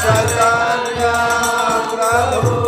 चैतन्य प्रभु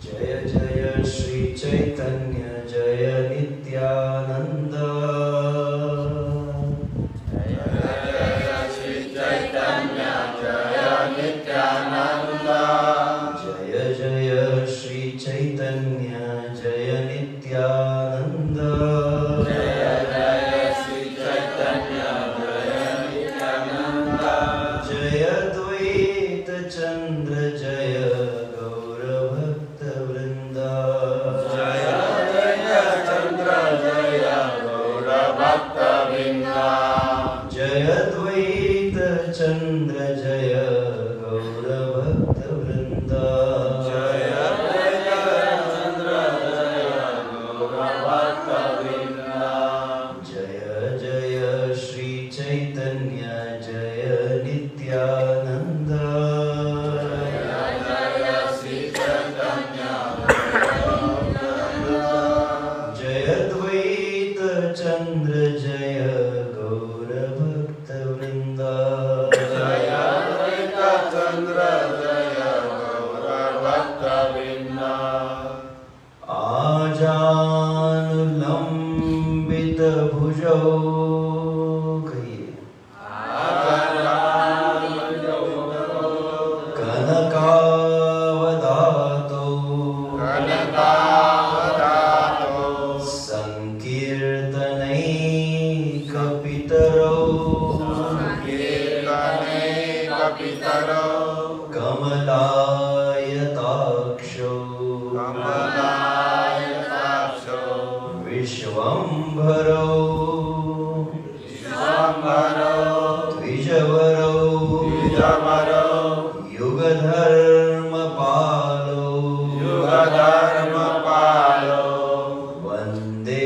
जय जय श्री चैतन्य चंद्र जय गौर भक्त वृंदा। जय अद्वैत चंद्र जय गौर भक्त वृंदा। आजानुलंबित भुजौ कमलायताक्षो विश्वंभरो द्विजवरो युगधर्मपालो वन्दे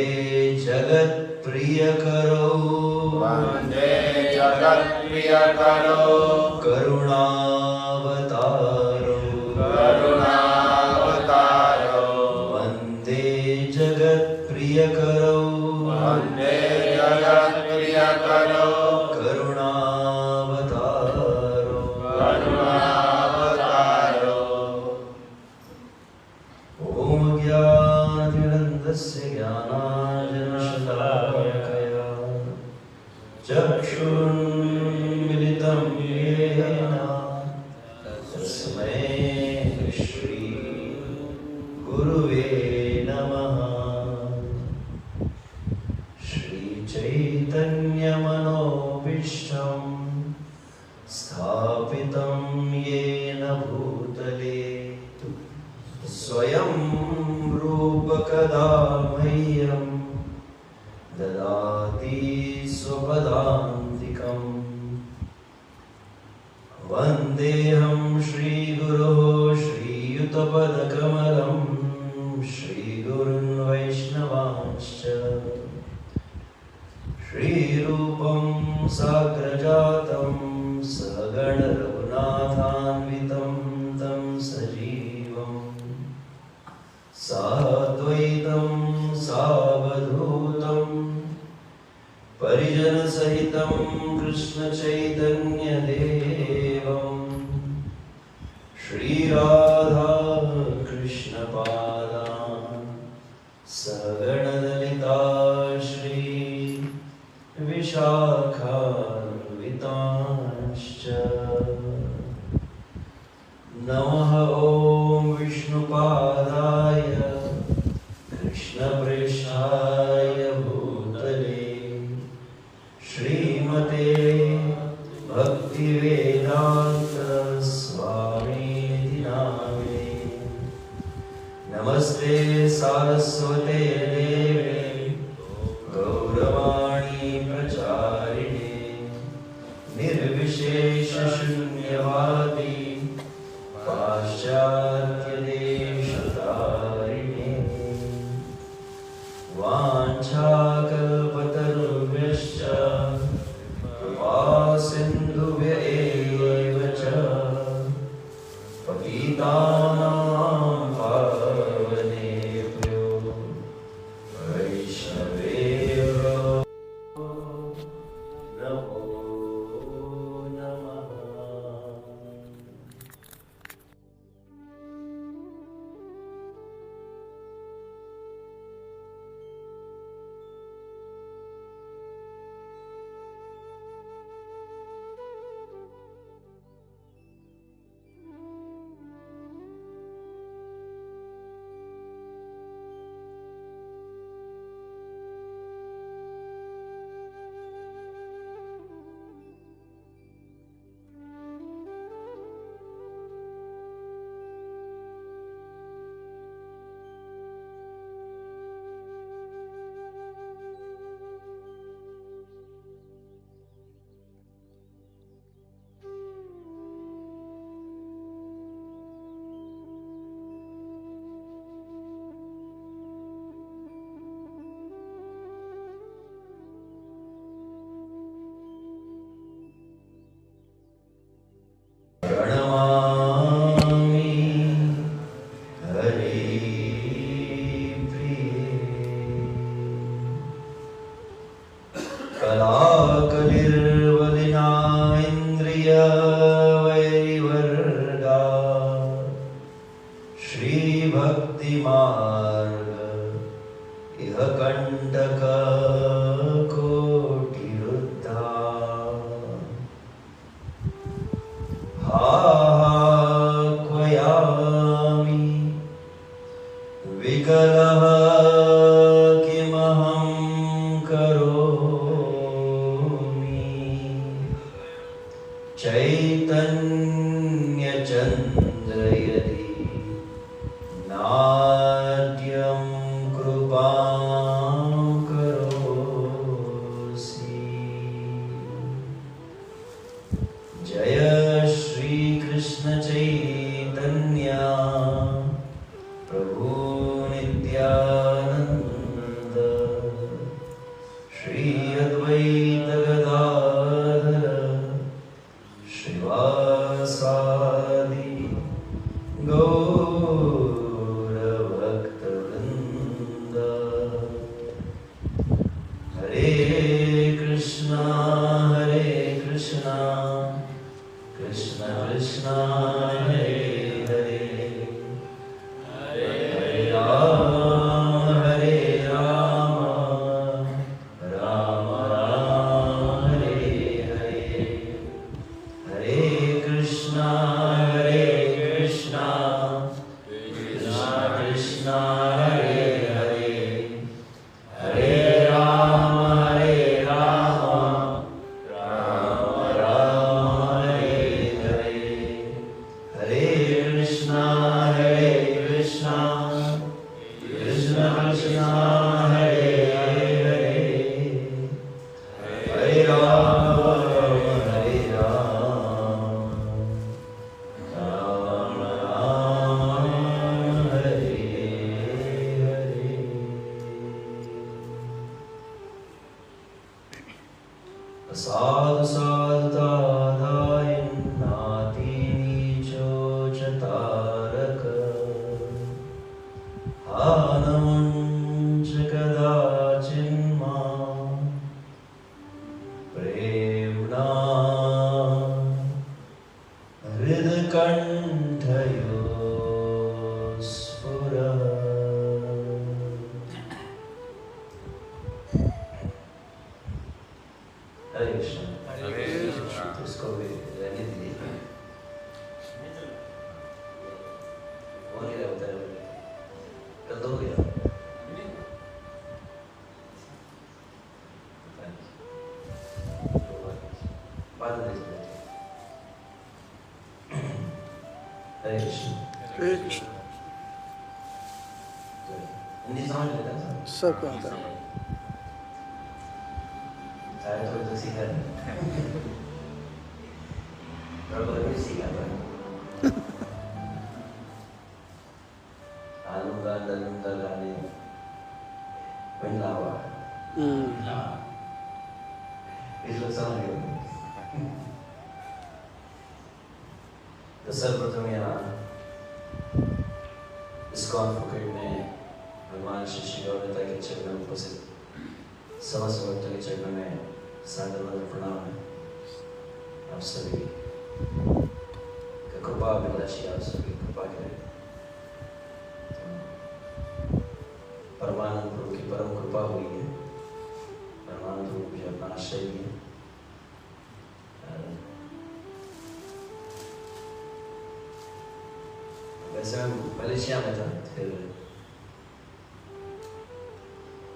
जगत्प्रियकरो करुणावतारो वन्दे जगत्प्रियकरो करुणावतारो। ॐ ज्ञानाञ्जनस्य ज्ञानाञ्जनशलाकया चक्षुरुन्मिलितं येन तस्मै श्री गुरुवे नमः। श्रीचैतन्यमनोभीष्टं स्थापितं येन भूतले स्वयं रूपकदा मह्यं ददाति स्वपदान्तिकम्। वन्देऽहं श्रीगुरोः श्रीयुतपदकमलं श्रीगुरुन् वैष्णवांश्च श्रीरूपं साग्रजातं सहगणरघुनाथान्वितं तं सजीवम् साद्वैतं सावधूतं परिजनसहितं कृष्णचैतन्यदेवं श्रीराधा कृष्णपादान् सगणललिता श्री विशाखान्वितांश्च। नमः ॐ विष्णुपादाय कृष्णप्रेष्ठाय भूतले श्रीमते भक्तिवेदान्त स्वामीति नामिने। नमस्ते सारस्वते देवे गौरवाणी प्रचारिणे कलाकलिर्वलिना इन्द्रियवैरिवर्गा श्रीभक्तिमार्ग इह कण्टककोटिरुद्धा आह्वायामि विकलः किमहं करोमि चैतन्यचन्द्र यदि नाट्यं कृपां करोसि। जय श्री कृष्ण चैतन्य प्रभु नित्यानंद श्री अद्वैत गदाधर श्रीवासादि गौरभक्तवृंद। हरे कृष्णा कृष्ण कृष्ण हरे हरे हरे राम राम राम हरे हरे। हरे कृष्णा कृष्ण कृष्ण हरे हरे हरे राम राम राम हरे हरे। हरे कृष्णा कृष्ण कृष्ण हरे हरे हरे राम राम राम हरे हरे। साधु साधुतादाय नाति नीचो च तारक हानमुञ्च कदाचिन्मां प्रेम्णा हृदकण्ठयो स्फुरः। हरे कृष्ण। तो इसको भी रहने दीजिए। हो नहीं रहा होता है कल तो हो गया। बाद में देखते हैं। हरे कृष्ण। हिंदी समझ लेता है सब आता है। सारे तो सीखा है। बराबर भी सीखा था। आलूगा दलूंगा गाने पंजाबा इस लोग समझ गए। तो सर्वप्रथम यहाँ इस्कॉन फुकेट में भगवान श्री श्री गौरता के चरणों में उपस्थित समस्त भक्तों के चरणों में सादर प्रणाम है। आप सभी का कृपा अभिलाषी आप सभी कृपा करें। परमानंद प्रभु की परम कृपा हुई है। परमानंद प्रभु मुझे अपना आश्रय दिए। वैसे मैं मलेशिया में था, फिर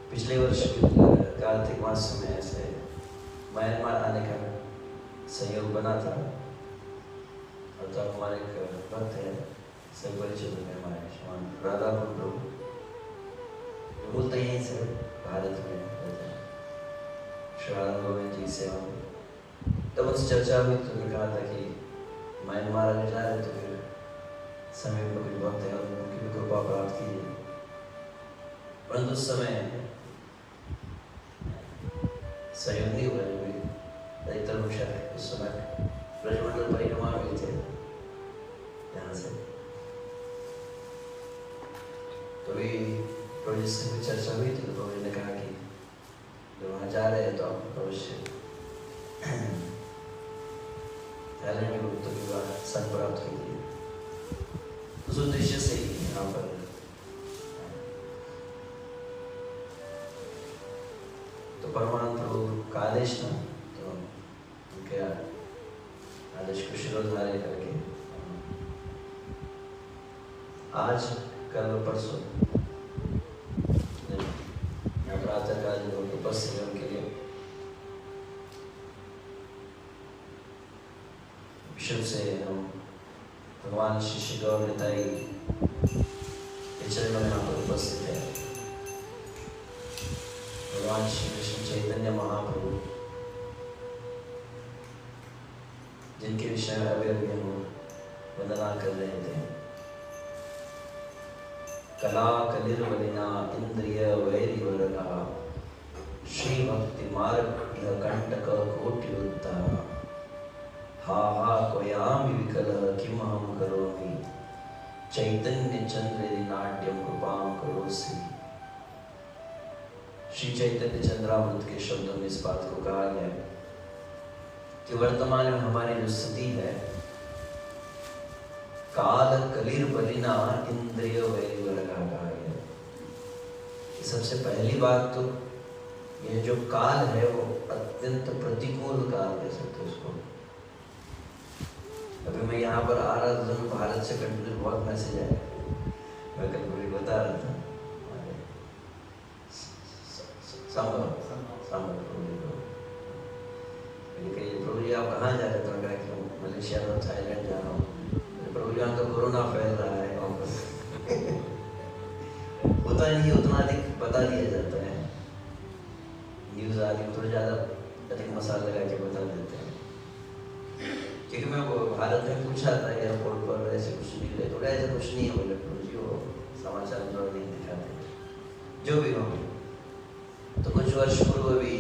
पिछले वर्ष कार्तिक मास में ऐसे म्यांमार आने का संयोग बना था। और तो हमारे एक भक्त है, सब परिचित में हमारे श्रीमान राधा प्रभु, बोलते यहीं से भारत में श्री राधा गोविंद जी सेवा में। तब उनसे चर्चा हुई तो उन्होंने कहा था कि म्यांमार अगर जा रहे तो फिर समय में कुछ भक्त है और उनकी भी कृपा प्राप्त कीजिए। परंतु उस समय सहयोग नहीं हुआ। जो भी अधिकतर लोग शायद उस समय ब्रजमंडल परिक्रमा में थे यहाँ से। तो भी प्रोजेक्ट से कुछ चर्चा हुई थी तो उन्होंने कहा कि जब वहाँ जा रहे हैं तो आप अवश्य थाईलैंड के भक्तों के बाद संग प्राप्त कीजिए। उस उद्देश्य से ही यहाँ पर तो परमानंद प्रभु का आदेश था, तो उनके आदेश को शिरोधार्य करके आज कल परसों प्रातःकाल जो उपस्थित है उनके लिए विश्व से हम भगवान श्री गौर निताई के चरणों में यहाँ पर उपस्थित है। भगवान श्री कृष्ण चैतन्य महाप्रभु जिनके विषय में अभी अभी हम वंदना कर रहे थे। कला कलिर्वलिना इंद्रिय वैरिवरगा श्री भक्ति मार्ग यह कंटक कोटिरुद्धा हा हा कोयामि विकलः किम अहं करोमि चैतन्य चंद्रेदि नाट्यम कृपां करोसि। श्री चैतन्य चंद्रामृत के शब्दों में इस बात को कहा गया कि वर्तमान में हमारी जो स्थिति है, काल कलिर बलिना इंद्रिय वैरिवरगा कहा गया। सबसे पहली बात तो यह जो काल है वो अत्यंत प्रतिकूल काल कह सकते उसको। अभी मैं यहाँ पर आ रहा था तो भारत से कंटिन्यू बहुत मैसेज आया। मैं कल पूरी बता रहा था प्रभु जी आप कहाँ जा रहे थे? मैं कहा कि मलेशिया और थाईलैंड जा रहा हूँ। प्रभु जी यहाँ तो कोरोना फैल रहा है होता नहीं, उतना अधिक बता दिया जाता है, न्यूज़ आ रही थोड़ा ज़्यादा अधिक मसाला लगा के बता देते हैं। क्योंकि मैं भारत में पूछा था एयरपोर्ट पर, ऐसे कुछ नहीं है, थोड़ा ऐसा कुछ नहीं है बोले प्रभु जी, वो समाचार में थोड़ा नहीं दिखाते जो भी हो। तो कुछ वर्ष पूर्व भी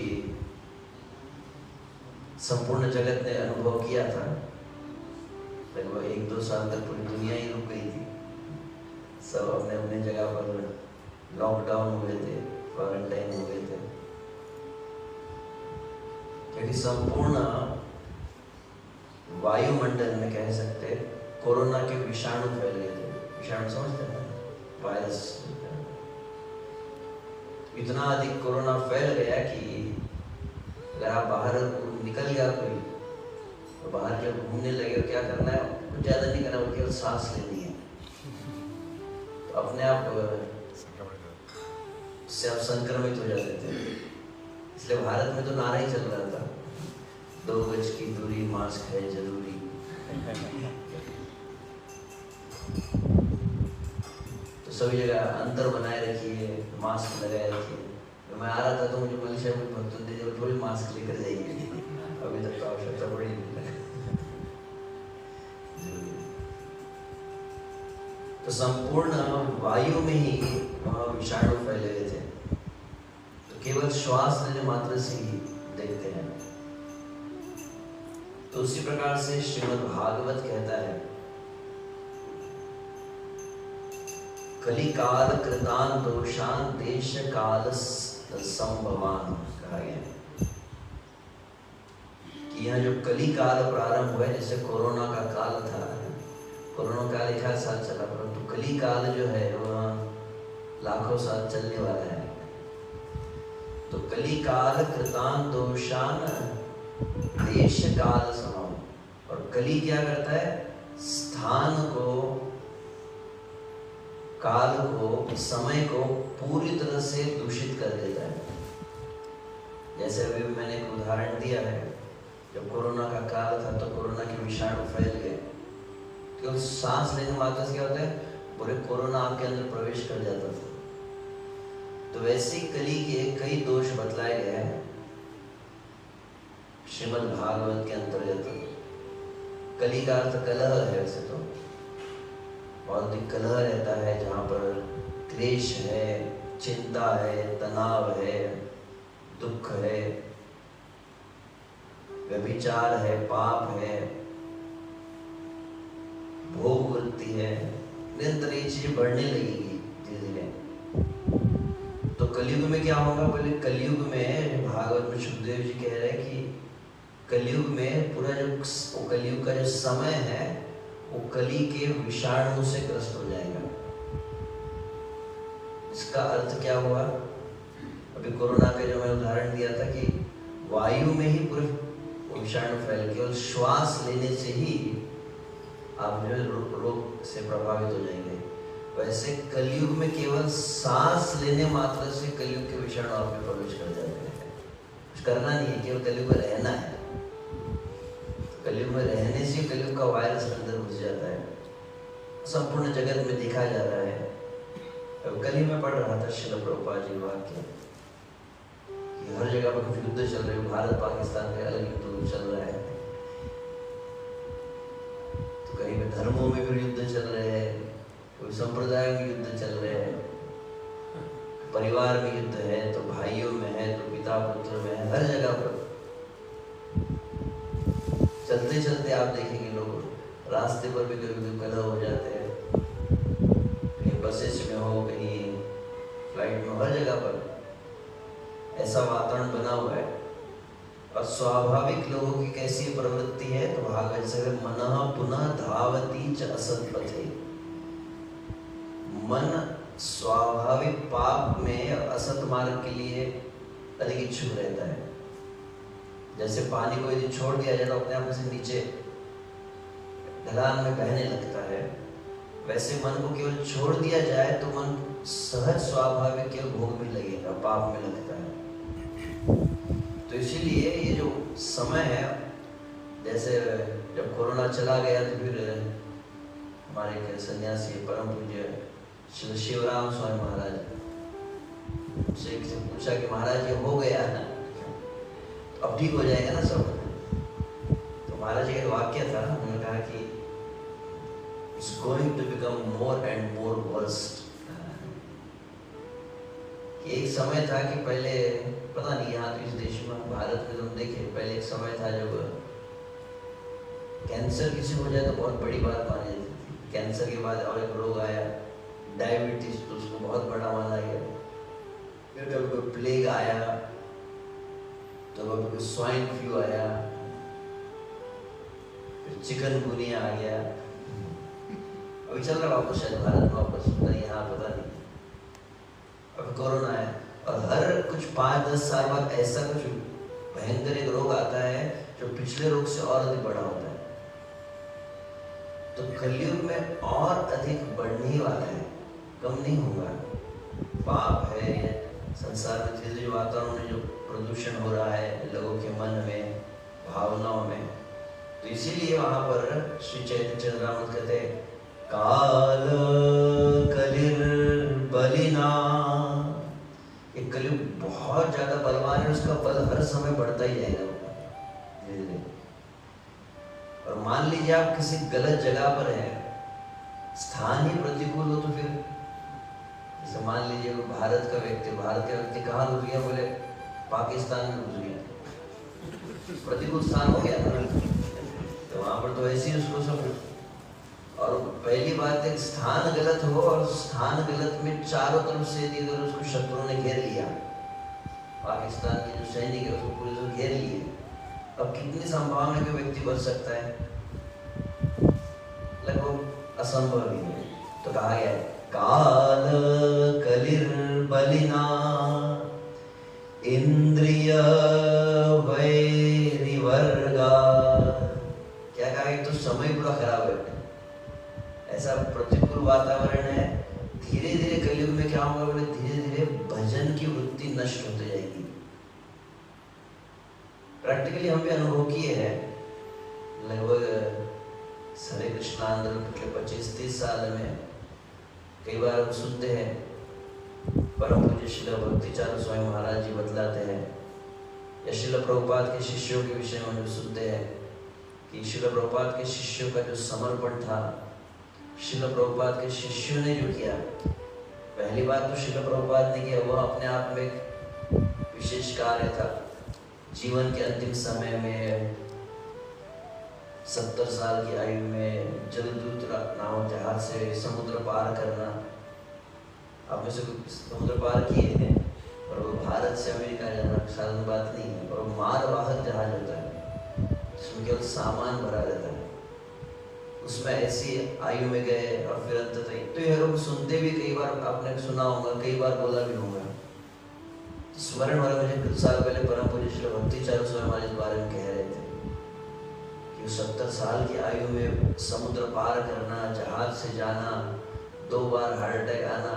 संपूर्ण जगत ने अनुभव किया था, लगभग 1-2 साल तक पूरी दुनिया ही रुक गई थी। सब अपने अपने जगह पर लॉकडाउन हुए थे, क्वारंटाइन हुए थे, क्योंकि संपूर्ण वायुमंडल में कह सकते कोरोना के विषाणु फैल गए थे। विषाणु समझते हैं, वायरस। इतना अधिक कोरोना फैल गया कि अगर आप बाहर निकल गया कोई तो बाहर जब घूमने लगे क्या करना है, कुछ ज़्यादा नहीं करना, केवल सांस लेनी है, तो अपने आप से आप संक्रमित हो जाते थे। इसलिए भारत में तो नारा ही चल रहा था, 2 गज की दूरी, मास्क है जरूरी। तो सभी जगह अंतर बनाए रखिए, मास्क लगाए रखिए। तो मैं आ रहा था तो मुझे मलेशिया में भक्तों ने थोड़ी मास्क लेकर जाइए, अभी तक तो आवश्यकता पड़ी नहीं। तो संपूर्ण वायु में ही विषाणु फैले हुए थे, तो केवल श्वास लेने मात्र से ही देखते हैं। तो उसी प्रकार से श्रीमद् भागवत कहता है, कलिकाल कृतान दोषान देश काल संभवान कहा गया कि यह जो कली काल प्रारंभ हुआ है, जैसे कोरोना का काल था, कोरोना काल 1 साल चला, परंतु कली काल जो है वह लाखों साल चलने वाला है। तो कली काल कृतान दोषान देश काल समम, और कली क्या करता है, स्थान को, काल को, समय को पूरी तरह से दूषित कर देता है। जैसे अभी मैंने एक उदाहरण दिया है, जब कोरोना का काल था तो कोरोना के विषाणु फैल गए, तो सांस लेने मात्र से क्या होता है, पूरे कोरोना आपके अंदर प्रवेश कर जाता था। तो वैसे ही कली के कई दोष बतलाए गए हैं श्रीमद् भागवत के अंतर्गत। कली का अर्थ कलह है, वैसे तो बहुत अधिक कलह रहता है, जहाँ पर क्लेश है, चिंता है, तनाव है, दुख है, व्यभिचार है, पाप है, भोग वृत्ति है, निरंतर ये चीजें बढ़ने लगेगी धीरे धीरे। तो कलयुग में क्या होगा? बोले कलयुग में भागवत में सुखदेव जी कह रहे हैं कि कलयुग में पूरा जो कलयुग का जो समय है वो कली के विषाणु से ग्रस्त हो जाएगा। इसका अर्थ क्या हुआ? अभी कोरोना का जो मैंने उदाहरण दिया था कि वायु में ही पूरे विषाणु फैल, केवल श्वास लेने से ही आप जो रोग से प्रभावित हो जाएंगे। वैसे कलयुग में केवल सांस लेने मात्र से कलयुग के विषाणु आप में प्रवेश कर जाते हैं। कुछ करना नहीं है, केवल कलयुग में रहना है। कलयुग में रहने से कलयुग का वायरस अंदर घुस जाता है। संपूर्ण जगत में देखा जा रहा है। अब कल ही मैं पढ़ रहा था श्रील प्रभुपाद जी वाक्य कि हर जगह पर कुछ युद्ध चल रहे हैं। भारत पाकिस्तान में अलग युद्ध चल रहा है, तो कहीं पे धर्मों में भी युद्ध चल रहे हैं, कोई संप्रदाय में युद्ध चल रहे हैं, परिवार में युद्ध है, तो भाइयों में है, तो पिता पुत्र में है, हर जगह पर। चलते चलते आप देखेंगे लोग रास्ते पर भी कभी कलह हो जाते हैं, कहीं बसेस में हो, कहीं फ्लाइट में, हर जगह पर ऐसा वातावरण बना हुआ है। और स्वाभाविक लोगों की कैसी प्रवृत्ति है? तो भागवत से मनः पुनः धावती च असत्पथे। मन स्वाभाविक पाप में, असत मार्ग के लिए अधिक इच्छुक रहता है। जैसे पानी को यदि छोड़ दिया जाए तो अपने आप से नीचे ढलान में बहने लगता है, वैसे मन को केवल छोड़ दिया जाए तो मन सहज स्वाभाविक केवल भोग में लगेगा, पाप में लगता है। तो इसीलिए ये जो समय है, जैसे जब कोरोना चला गया तो फिर हमारे एक सन्यासी परम पूज्य श्री शिवराम स्वामी महाराज से पूछा कि महाराज ये हो गया है, तो अब ठीक हो जाएगा ना सब? तो महाराज का एक वाक्य था, उन्होंने कहा कि it's going to become more and more worst। एक समय था कि पहले पता नहीं, यहाँ तो इस देश में, भारत में तुम देखे, पहले एक समय था जब कैंसर किसी को हो जाए तो बहुत बड़ी बात मानी जाती थी। कैंसर के बाद और एक रोग आया डायबिटीज, तो उसको बहुत बड़ा माना गया। फिर कभी कोई प्लेग आया, तो कभी कोई स्वाइन फ्लू आया, फिर चिकनगुनिया आ गया, अभी चल रहा वापस शायद भारत में, वापस नहीं, यहाँ पता नहीं। अब कोरोना है, और हर कुछ 5-10 साल बाद ऐसा कुछ भयंकर एक रोग आता है जो पिछले रोग से और अधिक बड़ा होता है। तो कलयुग में और अधिक बढ़ने ही वाला है, कम नहीं होगा। पाप है, संसार में धीरे धीरे वातावरण में जो प्रदूषण हो रहा है लोगों के मन में, भावनाओं में, तो इसीलिए वहां पर श्री चैतन्य चंद्रामृत कहते हैं काल कलिर बलिना। ये कलयुग बहुत ज्यादा बलवान है, उसका बल हर समय बढ़ता ही जाएगा धीरे धीरे। और मान लीजिए आप किसी गलत जगह पर हैं, स्थान ही प्रतिकूल हो, तो फिर जैसे मान लीजिए भारत का व्यक्ति कहाँ घुस गया? बोले पाकिस्तान में घुस गया, प्रतिकूल स्थान हो गया ना, तो वहां पर तो ऐसे ही उसको सब। और पहली बात है, स्थान गलत हो, और स्थान गलत में चारों तरफ से यदि अगर उसको शत्रुओं ने घेर लिया, पाकिस्तान के जो सैनिक है उसको पुलिस ने घेर लिए, अब कितनी संभावना कि व्यक्ति बच सकता है? लगभग असंभव ही है। तो कहा गया है काल कलिर बलिना इंद्रिय वैरिवर्गा। क्या कहा? एक तो समय पूरा खराब है, ऐसा प्रतिकूल वातावरण है। धीरे धीरे कलयुग में क्या होगा? बोले धीरे धीरे भजन की वृत्ति नष्ट होती जाएगी। प्रैक्टिकली हम भी अनुभव किए हैं, लगभग हरे कृष्णा आंदोलन पिछले 25-30 साल में कई बार हम सुनते हैं, परम पूज्य श्रील भक्तिचार्य स्वामी महाराज जी बतलाते हैं, या श्रील प्रभुपाद के शिष्यों के विषय में जो सुनते हैं कि श्रील प्रभुपाद के शिष्यों का जो समर्पण था, श्रील प्रभुपाद के शिष्यों ने जो किया, पहली बात तो श्रील प्रभुपाद ने किया, वह अपने आप में एक विशेष कार्य था। जीवन के अंतिम समय में 70 साल की आयु में जलदूत नाव जहाज से समुद्र पार करना। आप में से समुद्र पार किए हैं? भारत से अमेरिका जाना साधारण बात नहीं है। और मालवाहक जहाज होता है जिसमें केवल सामान भरा रहता है, उसमें ऐसी आयु में गए और फिर अंततः तो ये लोग सुनते भी, कई बार आपने सुना होगा, कई बार बोला भी होगा। स्मरण हो रहा मुझे कुछ साल पहले परम पूज्य श्री भक्तिचार्य स्वामी महाराज इस बारे में कह रहे थे कि 70 साल की आयु में समुद्र पार करना, जहाज से जाना, 2 बार हार्ट अटैक आना,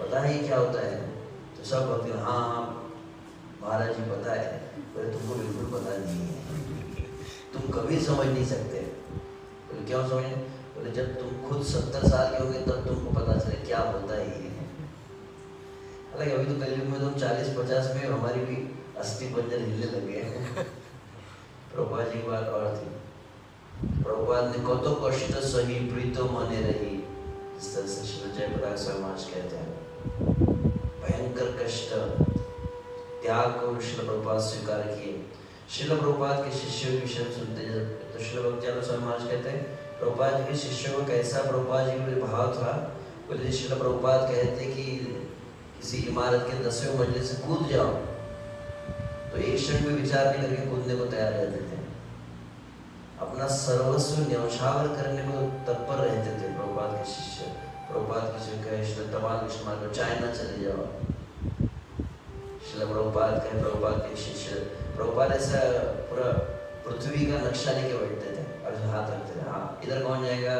पता है क्या होता है? तो सब भक्ति हाँ हाँ महाराज जी पता है, पर तुमको बिल्कुल पता नहीं है, तुम कभी समझ नहीं सकते। बोले क्यों समझ? बोले जब तुम खुद 70 साल के होगे तब तुमको पता चले क्या होता है ये। हालांकि अभी तो कलयुग में तुम 40-50 में हमारी भी अस्थि पंजर हिलने लगे हैं। प्रभुपाद जी की बात और थी, प्रभुपाद ने कतो कष्ट सही प्रीतो मने रही, इस तरह से श्री जयप्रकाश स्वामी महाराज कहते हैं, भयंकर कष्ट त्याग को श्रील प्रभुपाद स्वीकार किए। श्रील प्रभुपाद के शिष्यों के विषय सुनते जब तो श्रील भक्तिचार्य स्वामी महाराज कहते हैं प्रभुपाद जी के शिष्यों को कैसा प्रभुपाद जी के भाव था। बोले श्रील प्रभुपाद कहते कि किसी इमारत के 10वें मंजिल से कूद जाओ तो एक क्षण में विचार नहीं करके कूदने को तैयार रहते थे, अपना सर्वस्व न्यौछावर करने को तत्पर रहते थे प्रभुपाद के शिष्य। प्रभुपाद के शिष्य तमाम विष्णु को चाइना चले जाओ, श्रील प्रभुपाद कहे प्रभुपाद के शिष्य, प्रभुपाद ऐसा पूरा पृथ्वी का नक्शा लेके बैठते थे और हाथ रखते थे, हाँ इधर कौन जाएगा,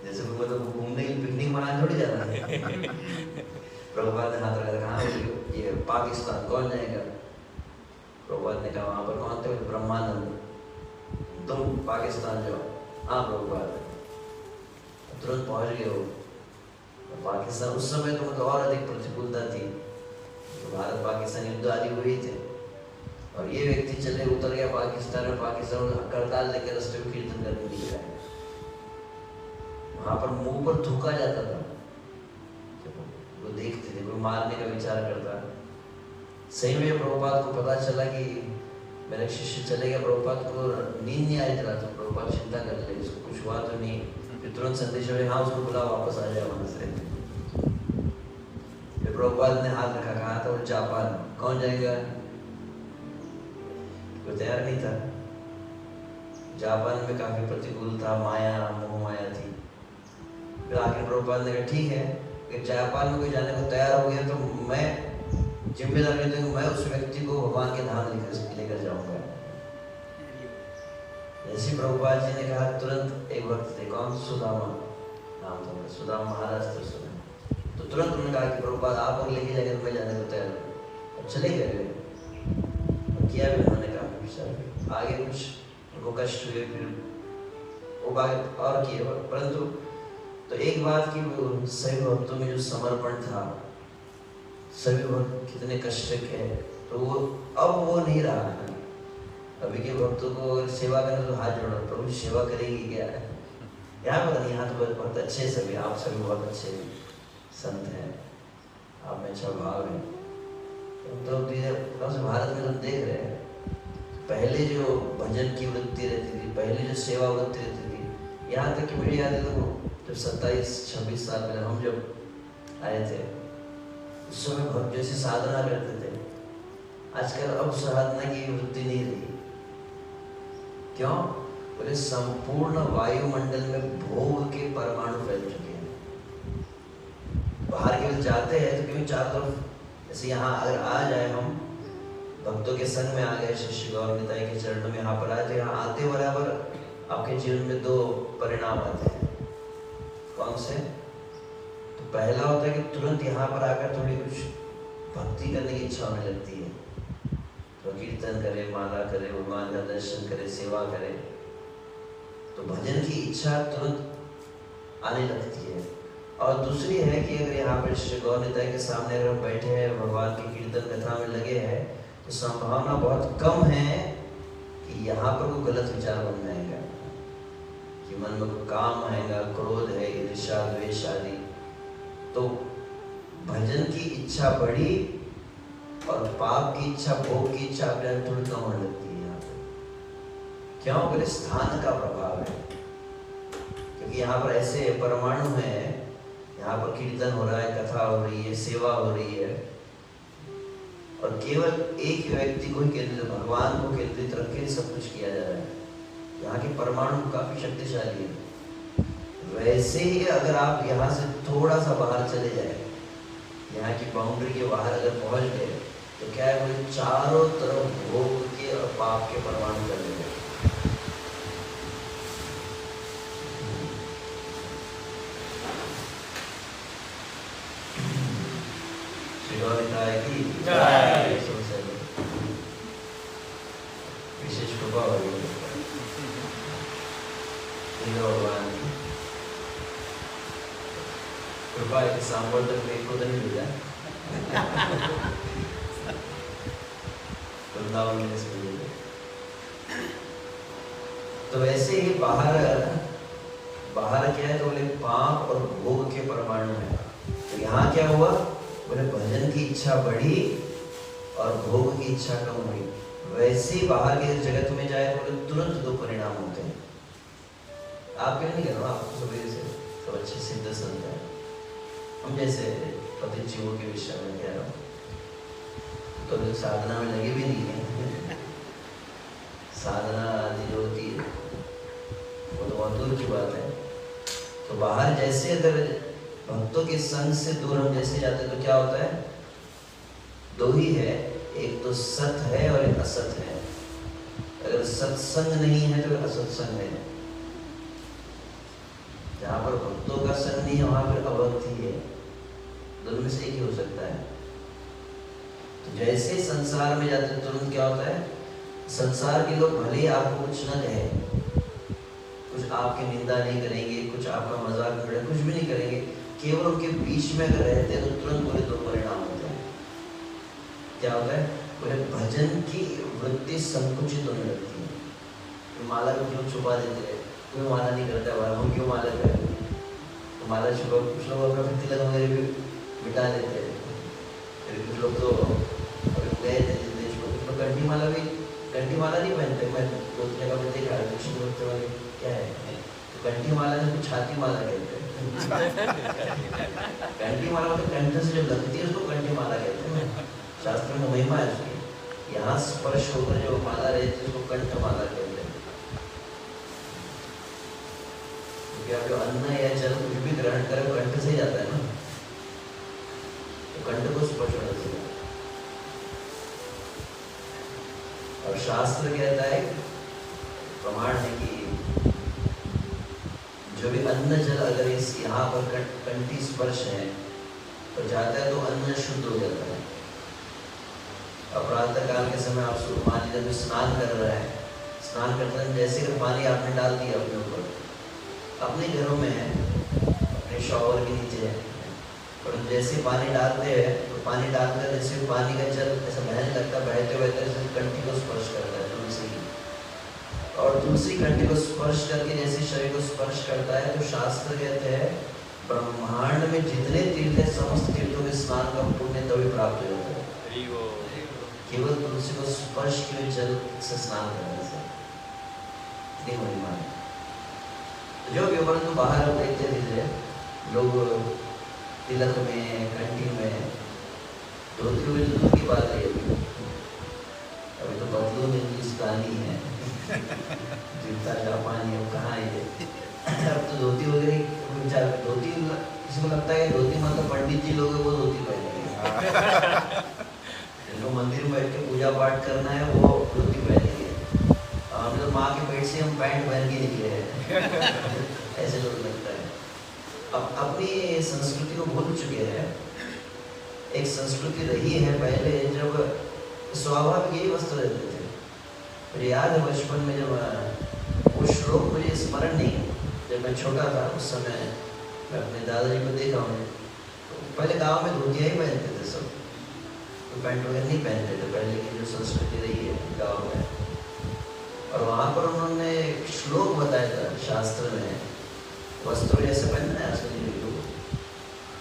जैसे मतलब घूमने की पिकनिक मनाने थोड़ी जाना है। प्रभुपाद ने हाथ रखा, कहाँ ये पाकिस्तान, कौन जाएगा? प्रभुपाद ने कहा वहाँ पर कौन थे? ब्रह्मानंद, तुम पाकिस्तान जाओ। हाँ प्रभुपाद, तुरंत पहुँच गए हो पाकिस्तान। उस समय तो मतलब और अधिक प्रतिकूलता थी, तो भारत पाकिस्तान युद्ध आदि हुए थे और ये व्यक्ति चले उतर गया पाकिस्तान में, पाकिस्तान करताल लेकर रास्ते में कीर्तन करने निकला है। वहाँ पर मुंह पर थूका जाता था, वो देखते थे, कोई मारने का विचार करता। सही में प्रभुपाद को पता चला कि मेरा शिष्य चले गया, प्रभुपाद को नींद नहीं आई रहा, तो प्रभुपाद चिंता कर ले उसको कुछ हुआ तो नहीं। फिर तुरंत संदेश हुए हाँ उसको बुला वापस आ जाए वहाँ से। फिर प्रभुपाद ने हाथ रखा, कहा था वो जापान, कौन जाएगा? कोई तैयार नहीं था। जापान में काफी प्रतिकूल था, माया मोह माया थी। फिर आखिर प्रभुपाद ने कहा ठीक है कि जापान में कोई जाने को तैयार हो गया तो मैं जिम्मेदारी लेता हूँ, मैं उस व्यक्ति को भगवान के धाम लेकर जाऊंगा। जैसे प्रभुपाद जी ने कहा तुरंत एक वक्त थे, कौन? सुदामा नाम था, सुदामा महाराज थे सुना। तो तुरंत उन्होंने कहा कि प्रभुपाद आप और लेके जाकर मैं जाने को तैयार हूँ। अब चले गए और किया भी उन्होंने कहा। आगे कुछ उनको कष्ट हुए, फिर वो बात और किए, परंतु तो एक बात की सभी भक्तों में जो समर्पण था, सभी भक्त कितने कष्ट के, तो वो अब वो नहीं रहा है। अभी के भक्तों को अगर सेवा करने तो हाथ जोड़ो, प्रभु सेवा करेगी क्या? यहाँ पर नहीं, यहाँ तो बहुत अच्छे सभी, आप सभी बहुत अच्छे संत हैं, आप में अच्छा भाव है। तो भारत में हम देख रहे हैं, पहले जो भजन की वृत्ति रहती थी, पहले जो सेवा वृत्ति रहती थी, यहाँ तक कि मुझे याद है तो जब 27-26 साल पहले हम जब आए थे उस समय भक्त जैसे साधना करते थे। आजकल अब साधना की वृत्ति नहीं रही। क्यों? बोले संपूर्ण वायुमंडल में भोग के परमाणु फैल चुके हैं। बाहर केवल जाते हैं तो क्यों चारों तरफ, जैसे यहाँ अगर आ जाए हम भक्तों के संग में आ गए, शिष्य गौर निताई के चरणों में यहाँ पर आए, तो यहाँ आते बराबर आपके जीवन में 2 परिणाम आते हैं। कौन से? तो पहला होता है कि तुरंत यहाँ पर आकर थोड़ी कुछ भक्ति करने की इच्छा होने लगती है, तो कीर्तन करे, माला करे, भगवान का दर्शन करे, सेवा करे, तो भजन की इच्छा तुरंत आने लगती है। और दूसरी है कि अगर यहाँ पर श्री गौर निताई के सामने अगर हम बैठे हैं, भगवान की कीर्तन कथा में लगे हैं, तो संभावना बहुत कम है कि यहाँ पर कोई गलत विचार बन जाएगा, कि मन में कोई काम आएगा, क्रोध है, ईर्ष्या, द्वेष आदि। तो भजन की इच्छा बढ़ी और पाप की इच्छा, भोग की इच्छा अपने आप थोड़ी कम होने लगती है यहाँ पर। क्यों? बोले स्थान का प्रभाव है, क्योंकि यहाँ पर ऐसे परमाणु हैं यहाँ पर कीर्तन हो रहा है, कथा हो रही है, सेवा हो रही है, और केवल एक व्यक्ति को ही केंद्रित, भगवान को केंद्रित रख के सब कुछ किया जा रहा है। यहाँ के परमाणु काफी शक्तिशाली है। वैसे ही अगर आप यहाँ से थोड़ा सा बाहर चले जाए, यहाँ की बाउंड्री के बाहर अगर पहुँच गए, तो क्या है, बोले चारों तरफ भोग के और पाप के परमाणु कर देंगे। की विशेष कृपा हो रही है भगवान की कृपा है कि सांबर तक मेरे को नहीं मिला वृंदावन में इसमें। तो वैसे ही बाहर क्या है, तो बोले पाप और भोग के परमाणु है। तो यहाँ क्या हुआ, बोले भजन की इच्छा बढ़ी और भोग की इच्छा कम हुई। वैसे ही बाहर के जगत में जाए तो बोले तुरंत दो परिणाम होते हैं। आप क्या नहीं कर रहे हो, आपको सभी से सब अच्छे सिद्ध संत हैं। हम जैसे पति जीवों के विषय में कह रहा हूँ, तो साधना में लगे भी नहीं है। साधना आदि जो होती है वो तो बहुत दूर की बात है। तो बाहर जैसे अगर भक्तों के संग से दूर हम जैसे जाते हैं तो क्या होता है, दो ही है, एक तो सत है और एक असत है। अगर सत्संग नहीं है तो असत्संग है। जहाँ पर भक्तों का संग नहीं है वहां पर अभक्ति है। दोनों में से एक ही हो सकता है। तो जैसे संसार में जाते तुरंत क्या होता है, संसार के लोग भले ही आपको कुछ न कहे, कुछ आपकी निंदा नहीं करेंगे, कुछ आपका मजाक नहीं करेंगे, कुछ भी नहीं करेंगे, केवल उनके बीच में अगर रहते हैं तो तुरंत बोले दो परिणाम होते हैं। क्या होता है, बोले भजन की वृत्ति संकुचित होने लगती है। तो माला को क्यों छुपा देते हैं, कोई माला नहीं करता है, हम क्यों माला करें, तो माला छुपा, कुछ लोग अपना तिलक वगैरह भी मिटा देते हैं। फिर कुछ लोग तो गए थे जिस देश को, कुछ लोग कंठी माला नहीं पहनते। मैं दो जगह पे देखा है, कुछ लोग क्या है, तो कंठी माला ने कुछ छाती माला कहते हैं। कंठी माला मतलब कंठ से जो लगती है उसको कंठी माला कहते हैं। शास्त्र में महिमा है उसकी। यहाँ स्पर्श होकर जो माला रहती है उसको कंठ माला कहते हैं। क्योंकि आप जो अन्न या जल कुछ भी ग्रहण करें वो कंठ से ही जाता है ना, तो कंठ को स्पर्श होना चाहिए। और शास्त्र कहता है, प्रमाण है कि जो भी अन्न जल अगर इस यहाँ पर कंठी स्पर्श है तो जाता है तो अन्न शुद्ध हो जाता है। प्रातः काल के समय आप मान लीजिए स्नान कर रहा है, स्नान करते हैं जैसे कि पानी आपने डाल दिया अपने ऊपर, अपने घरों में है, अपने शॉवर के नीचे है, और जैसे पानी डालते हैं तो पानी डालकर जैसे पानी का जल ऐसा बहने लगता है, बहते बहते कंठी को स्पर्श करता है तुलसी की, और तुलसी कंठी को स्पर्श करके जैसे शरीर को स्पर्श करता है। तो शास्त्र कहते हैं ब्रह्मांड में जितने तीर्थ है समस्त तीर्थों के स्नान का पुण्य तभी प्राप्त हो जाता है, केवल तुलसी को स्पर्श किए जल से स्नान करने से। जो भी परंतु बाहर देखते थे लोग तिलक में, कंठी में धोती हुई तो दूर की बात है। अभी तो बदलू हिंदुस्तानी है, जूता जापानी है, कहाँ है ये। अब तो धोती वगैरह धोती किसी को लगता है धोती मतलब पंडित जी लोग वो धोती पहनेंगे, जिनको मंदिर में बैठ के पूजा पाठ करना है वो धोती पहनेंगे। हम लोग माँ के पेट से हम पैंट पहन के निकले हैं। ऐसे लोग लगता है। अब अपनी संस्कृति को भूल चुके हैं। एक संस्कृति रही है पहले जब स्वाभाविक यही वस्त्र रहते थे। मुझे याद है बचपन में जब वो श्लोक मुझे स्मरण नहीं है, जब मैं छोटा था उस समय मैं अपने दादाजी को देखा हूँ, तो पहले गांव में धोतिया ही पहनते थे सब, तो पैंट वगैरह नहीं पहनते थे पहले की जो संस्कृति रही है गाँव में। और वहाँ पर उन्होंने श्लोक बताया था शास्त्र में, वस्त्र जैसे पहनना है आजकल लोग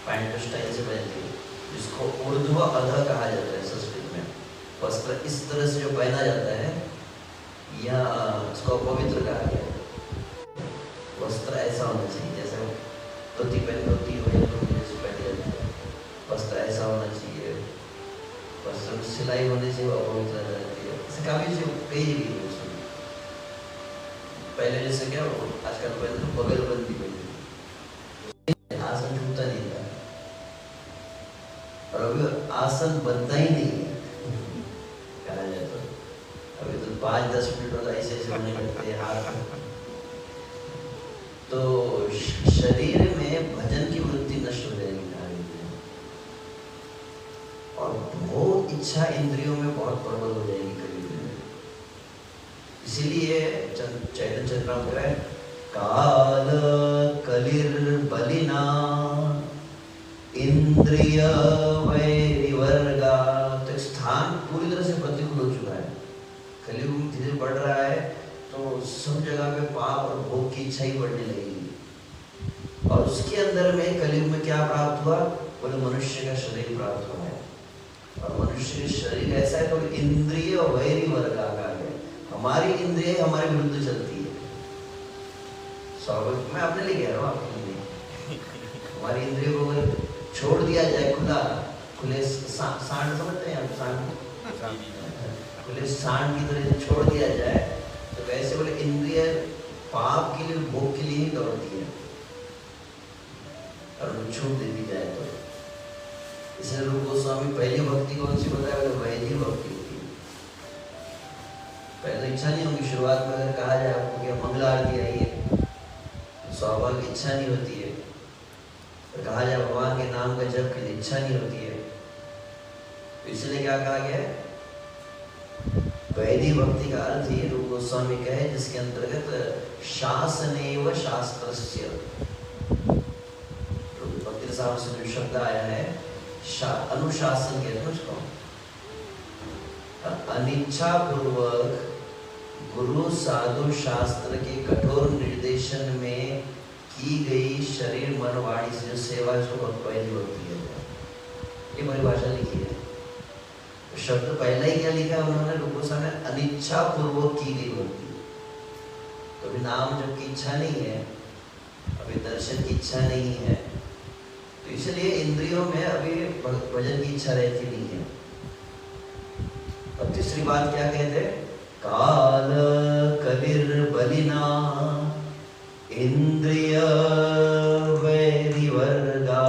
पैंट स्टाइल से पहनते हैं, जिसको ऊर्ध्व अध कहा जाता है संस्कृत में। वस्त्र इस तरह से जो पहना जाता है या उसको पवित्र कहा गया है। वस्त्र ऐसा होना चाहिए जैसे धोती पहन धोती हो या सिलाई होने से वो अपवित्र हो जाती है। ऐसे काफी जो कई जगह पहले जैसे क्या हो, आजकल पहले तो बगल बंदी पहले आसन छूटता नहीं था, और अभी आसन बनता ही नहीं है कहा जाए तो। अभी तो 5-10 मिनट होता ऐसे ऐसे होने लगते हैं हाथ। तो शरीर में भजन की वृत्ति नष्ट हो जाएगी और बहुत इच्छा इंद्रियों में बहुत प्रबल हो जाएगी कभी भी। इसीलिए चैतन्य चरितामृत में काल कलिर बलिना इंद्रिय वैरिवर्गा, तो स्थान पूरी तरह से प्रतिकूल हो चुका है। कलयुग में धीरे बढ़ रहा है तो सब जगह पे पाप और भोग की इच्छा ही बढ़ने लगेगी। और उसके अंदर में कलयुग में क्या प्राप्त हुआ, बोले मनुष्य का शरीर प्राप्त हुआ है। और मनुष्य का शरीर ऐसा है तो इंद्रिय वैरी वर्ग आ गया। हमारी इंद्रिय हमारे विरुद्ध चलती है। स्वाभाविक, मैं अपने लिए कह रहा हूँ, आपके लिए। हमारी इंद्रियों को अगर छोड़ दिया जाए खुले सांड समझते हैं आप, सांड खुले सांड की तरह छोड़ दिया जाए तो वैसे बोले इंद्रिय पाप के लिए, भोग के लिए ही दौड़ती है। और छूट दे दी जाए तो इसलिए रूप गोस्वामी पहली भक्ति कौन सी बताया, बोले वैदिक भक्ति होती है। पहले इच्छा नहीं होगी शुरुआत में, अगर कहा जाए आपको कि मंगल आरती आई है तो स्वाभाविक इच्छा नहीं होती है। तो कहा जाए भगवान के नाम का जप के लिए इच्छा नहीं होती है। तो इसलिए क्या कहा गया है, वैदिक भक्ति का अर्थ ही रूप गोस्वामी कहे, जिसके अंतर्गत शासनेव शास्त्रस्य, भक्ति साहब से जो शब्द आया है अनुशासन कहते हैं उसको। अनिच्छा पूर्वक गुरु साधु शास्त्र के कठोर निर्देशन में की गई शरीर मन वाणी से जो सेवा है उसको वैदिक भक्ति है। ये परिभाषा लिखी है। शब्द पहला ही क्या लिखा है उन्होंने, रूप गोस्वामी ने अनिच्छा पूर्वक की गई भक्ति। तो अभी नाम जब की इच्छा नहीं है, अभी दर्शन की इच्छा नहीं है, तो इसलिए इंद्रियों में अभी भजन की इच्छा रहती नहीं है। और तीसरी बात क्या कहते हैं, काल कलिर बलिना इंद्रिय वैरिवर्गा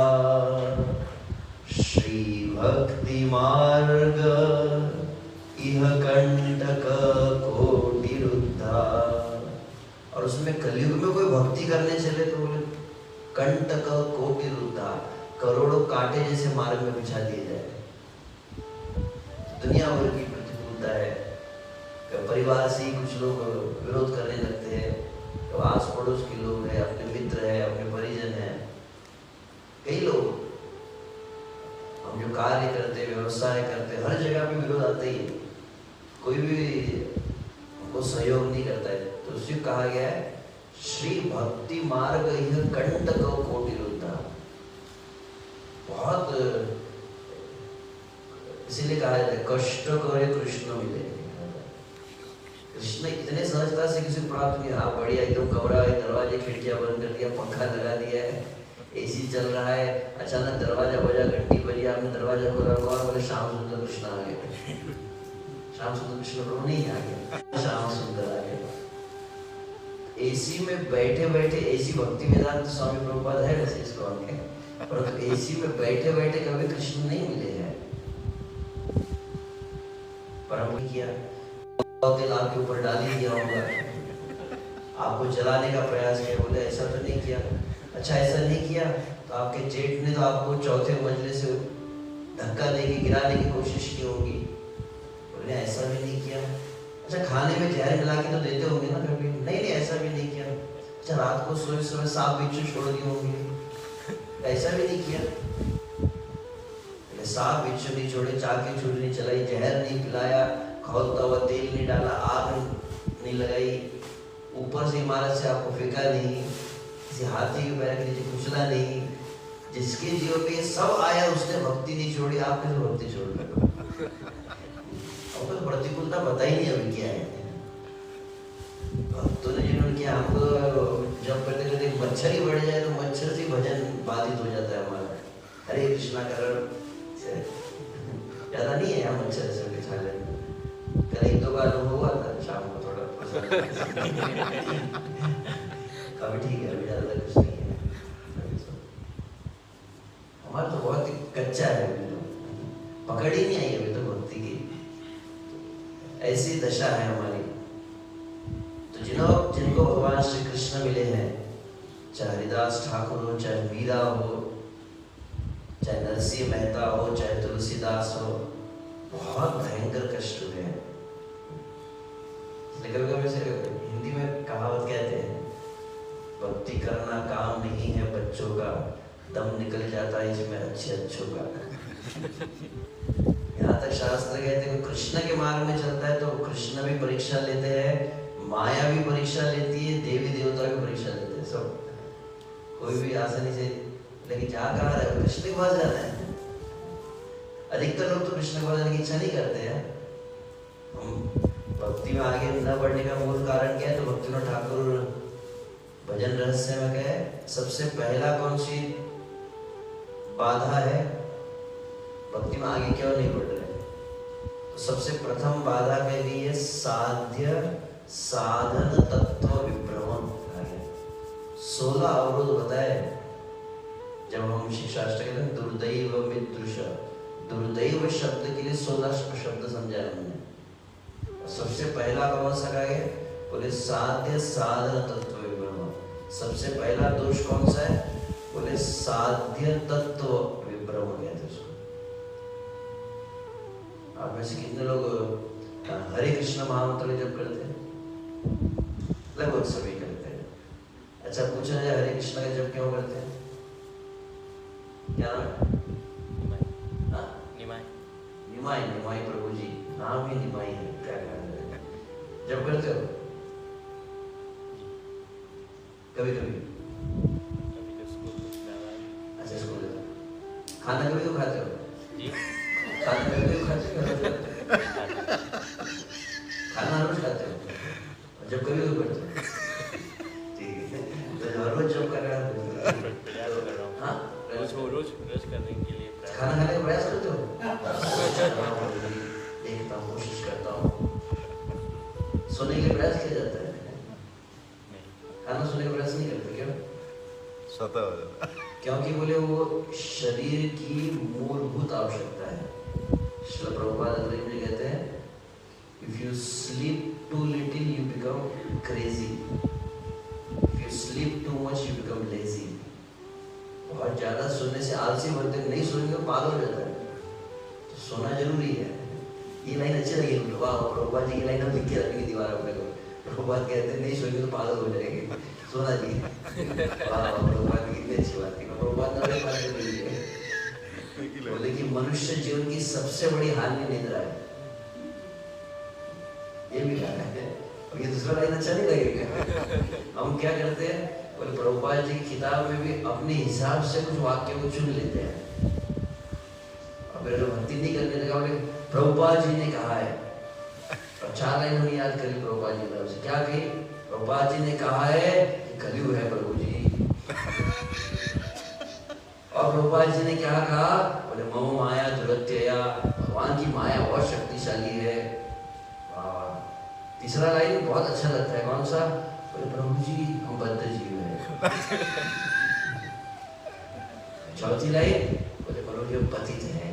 श्री भक्ति मार्ग इह कंटक कोटिरुद्धा। और उसमें कलयुग में कोई भक्ति करने चले तो बोले कंटक कोटिरुद्धा, करोड़ों कांटे जैसे मार्ग में बिछा दिए जाए। दुनिया भर की प्रतिकूलता है, परिवार से ही कुछ लोग विरोध करने लगते हैं, तो आस पड़ोस के लोग हैं, अपने मित्र हैं, अपने परिजन हैं, कई लोग। हम जो कार्य करते, व्यवसाय करते, हर जगह पे विरोध आते ही है। कोई भी हमको सहयोग नहीं करता है। तो उसी कहा गया है श्री भक्ति मार्ग यह कंटक कोटिरुद्धा। बहुत इसीलिए कहा जाता है कष्ट करे कृष्ण मिले। कृष्ण इतने सहजता से किसी को प्राप्त नहीं। आप बढ़िया एकदम कमरा है, दरवाजे खिड़कियां बंद कर दिया, पंखा लगा दिया है, एसी चल रहा है, अचानक दरवाजा बजा, घंटी बजी, आपने दरवाजा खोला, कौन बोले श्याम सुंदर कृष्ण आ गए। श्याम सुंदर कृष्ण प्रभु नहीं आ गए, श्याम सुंदर आ गए। एसी में बैठे बैठे, एसी भक्ति वेदांत स्वामी प्रभुपाद है वैसे इसको आगे, पर एसी में बैठे बैठे कभी कृष्ण नहीं मिले हैं। पर हमने किया तेल आपके ऊपर डाल ही दिया होगा, आपको जलाने का प्रयास किया, बोले ऐसा तो नहीं किया। अच्छा ऐसा नहीं किया तो आपके जेठ ने तो आपको चौथे मंजिले से धक्का देके गिराने की कोशिश की होगी, बोले ऐसा भी नहीं किया। अच्छा खाने में जहर मिला के तो देते होंगे ना कभी, नहीं नहीं ऐसा भी नहीं किया। अच्छा रात को सोए समय सांप बिच्छू छोड़ दिए होंगे, ऐसा भी नहीं किया। सांप बिच्छू नहीं छोड़े, चाके छुरी नहीं चलाई, जहर नहीं पिलाया, खौलता हुआ तेल नहीं डाला, आग नहीं लगाई, ऊपर से इमारत से आपको फेंका नहीं, किसी हाथी के पैर के नीचे कुचला नहीं। जिसके जीवन पे सब आया उसने भक्ति नहीं छोड़ी, आपने तो भक्ति छोड़ दी। आपको तो प्रतिकूलता पता ही नहीं अभी क्या है। भक्तों ने जिन्होंने किया, हमको जब करते करते मच्छर ही बढ़ जाए तो मच्छर से भजन बाधित हो जाता है हमारा। हरे कृष्णा करण ज्यादा नहीं है, हम अच्छे से उनके छा लेंगे। कल एक दो बार अनुभव हुआ था शाम को थोड़ा अभी ठीक है, अभी ज्यादा कुछ नहीं है। हमारा तो बहुत ही कच्चा है, अभी तो पकड़ ही नहीं आई अभी तो भक्ति की, ऐसी दशा है हमारी। तो जिनको भगवान श्री कृष्ण मिले हैं, चाहे हरिदास ठाकुर हो, चाहे मीरा हो, चाहे नरसिंह मेहता हो, चाहे तुलसीदास हो, बहुत भयंकर कष्ट हुए हैं। कभी कभी से हिंदी में कहावत कहते हैं, भक्ति करना काम नहीं है बच्चों का, दम निकल जाता है इसमें अच्छे अच्छों का। यहाँ तक शास्त्र कहते हैं कृष्ण के मार्ग में चलता है तो कृष्ण भी परीक्षा लेते हैं, माया भी परीक्षा लेती है, देवी देवता भी परीक्षा लेते हैं। सब कोई भी आसानी से, लेकिन जा कहाँ रहा है, कृष्ण के पास जाना है। अधिकतर लोग तो कृष्ण के पास जाने की इच्छा नहीं करते हैं। हम भक्ति में आगे न बढ़ने का मूल कारण क्या है, तो भक्तिनाथ ठाकुर भजन रहस्य में क्या है, सबसे पहला कौन सी बाधा है भक्ति में आगे क्यों नहीं बढ़ रहे? तो सबसे प्रथम बाधा कह गई है साध्य साधन तत्व विभ्रमण। 16 अवरोध बताए जब हम शिक्षाष्टक कहते हैं दुर्दैव मिदृश, दुर्दैव शब्द के लिए 16 शब्द समझाए हमने। सबसे पहला कौन सा कहा, बोले साध्य साधन तत्व विभ्रमण। सबसे पहला दोष कौन सा है, बोले साध्य तत्व विभ्रम कहते हैं उसको। आप में से कितने लोग हरे कृष्ण महामंत्र जप करते हैं? लगभग सभी करते हैं। अच्छा पूछा जाए हरे कृष्ण का जप क्यों करते हैं? क्या नाम है? निमाई। निमाई प्रभु जी, नाम ही निमाई है, क्या कहना है? जप करते हो? कभी कभी खाना कभी तो खाते हो? खाना कभी तो खाते हो? खाना रोज खाते हो? जब कभी तो करते हो? ठीक है, तो हर रोज जब कर रहा है, हाँ रोज करने के लिए खाना खाने का प्रयास करते हो? देखता हूँ, कोशिश करता हूँ। सोने के लिए प्रयास किया जाता है? खाना सोने का प्रयास नहीं करते, क्यों? स्वतः हो जाता है। क्योंकि बोले वो शरीर की मूलभूत आवश्यकता है। श्रील प्रभुपाद अंग्रेजी में कहते हैं, if you sleep too little you become crazy, if you sleep too much you become lazy. बहुत ज्यादा सोने से आलसी बनते, नहीं सोने तो पागल हो जाता है। तो सोना जरूरी है। ये लाइन अच्छी लगी, प्रभुपाद जी की लाइन हम लिख के रखेंगे दीवार अपने को। प्रभुपाद कहते हैं नहीं सोएंगे तो पागल हो जाएंगे, सोना जी। प्रभुपाद की अच्छी बात है। बोले कि मनुष्य जीवन की सबसे बड़ी हानि निद्रा है, ये भी कहा है। और ये दूसरा लाइन अच्छा नहीं लगेगा। हम क्या करते हैं, बोले प्रभुपाद जी की किताब में भी अपने हिसाब से कुछ वाक्य को चुन लेते हैं। अब भक्ति नहीं करने लगा, बोले प्रभुपाद जी ने कहा है, और 4 लाइन हमने याद करी प्रभुपाद जी ने से क्या कही, प्रभुपाद जी ने कहा है कि कलयुग है प्रभु जी। और प्रभुपाद जी ने क्या कहा, बोले मम माया दुरत्यया, भगवान की माया बहुत शक्तिशाली है। तीसरा लाइन बहुत अच्छा लगता है, कौन सा, बोले प्रभु जी हम बद्ध जीव हैं। चौथी लाइन, बोले प्रभु जी हम पतित हैं।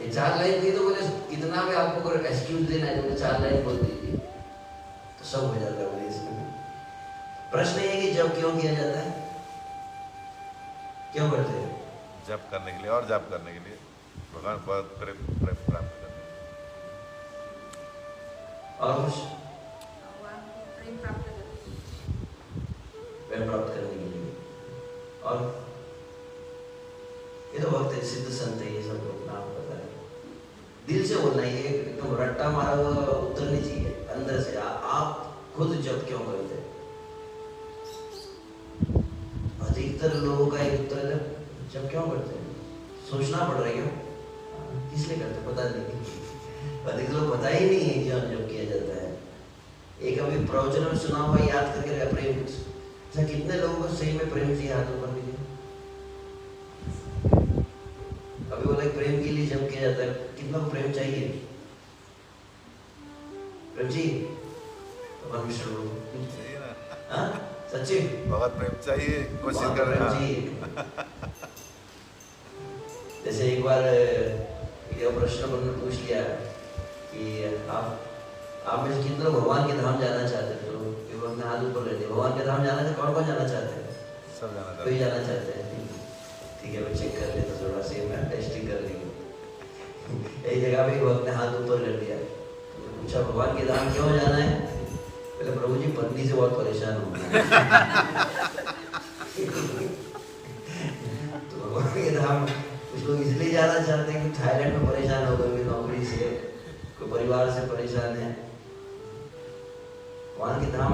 ये 4 लाइन थी तो बोले कितना भी आपको एक्सक्यूज देना है, तो 4 लाइन बोल दीजिए तो सब हो जाता है। बोले इसमें प्रश्न ये है कि जब क्यों किया जाता है, क्यों करते हैं? जप करने के लिए, और जप करने के लिए, भगवान को प्रेम प्राप्त करने के लिए। और कुछ? प्रेम प्राप्त करने के लिए। और ये तो भक्त सिद्ध संत है, ये सब लोग नाम पता है। दिल से बोलना, ये एकदम रट्टा मारा हुआ उत्तर नहीं चाहिए, अंदर से। आप खुद जप क्यों करते हैं? अधिकतर लोगों का एक उत्तर है जब क्यों करते हैं, सोचना पड़ रहा है क्यों, इसलिए करते पता नहीं। अधिक लोग पता ही नहीं है क्यों जब किया जाता है। एक अभी प्रवचन में सुना हुआ याद करके रहा, प्रेम। अच्छा कितने लोगों को सही में प्रेम से हाथ ऊपर लीजिए। अभी बोला प्रेम के लिए जब किया जाता है, प्रेम जी भगवान विष्णु चाहिए ना, हाँ सच्ची बहुत प्रेम चाहिए, कोशिश बहुत कर रहे प्रेम हैं। जी। जैसे एक बार ये प्रश्न उन्होंने पूछ लिया कि आप में से कितने लोग भगवान के धाम जाना चाहते हैं, तो युवक ने हाथ ऊपर ले दिया। भगवान के धाम जाना कौन कौन जाना चाहते हैं? सब जाना कोई चाहते जाना चाहते हैं? ठीक है, मैं चेक कर लेता थोड़ा सा, मैं टेस्टिंग कर रही हूँ। एक जगह पे युवक ने हाथ ऊपर कर दिया, तो पूछा भगवान के धाम क्यों जाना है? बोले प्रभु जी पत्नी से बहुत परेशान हूँ। तो भगवान के धाम कुछ लोग इसलिए जाना चाहते हैं कि थाईलैंड में परेशान हो गए नौकरी से, कोई परिवार से परेशान है। भगवान के धाम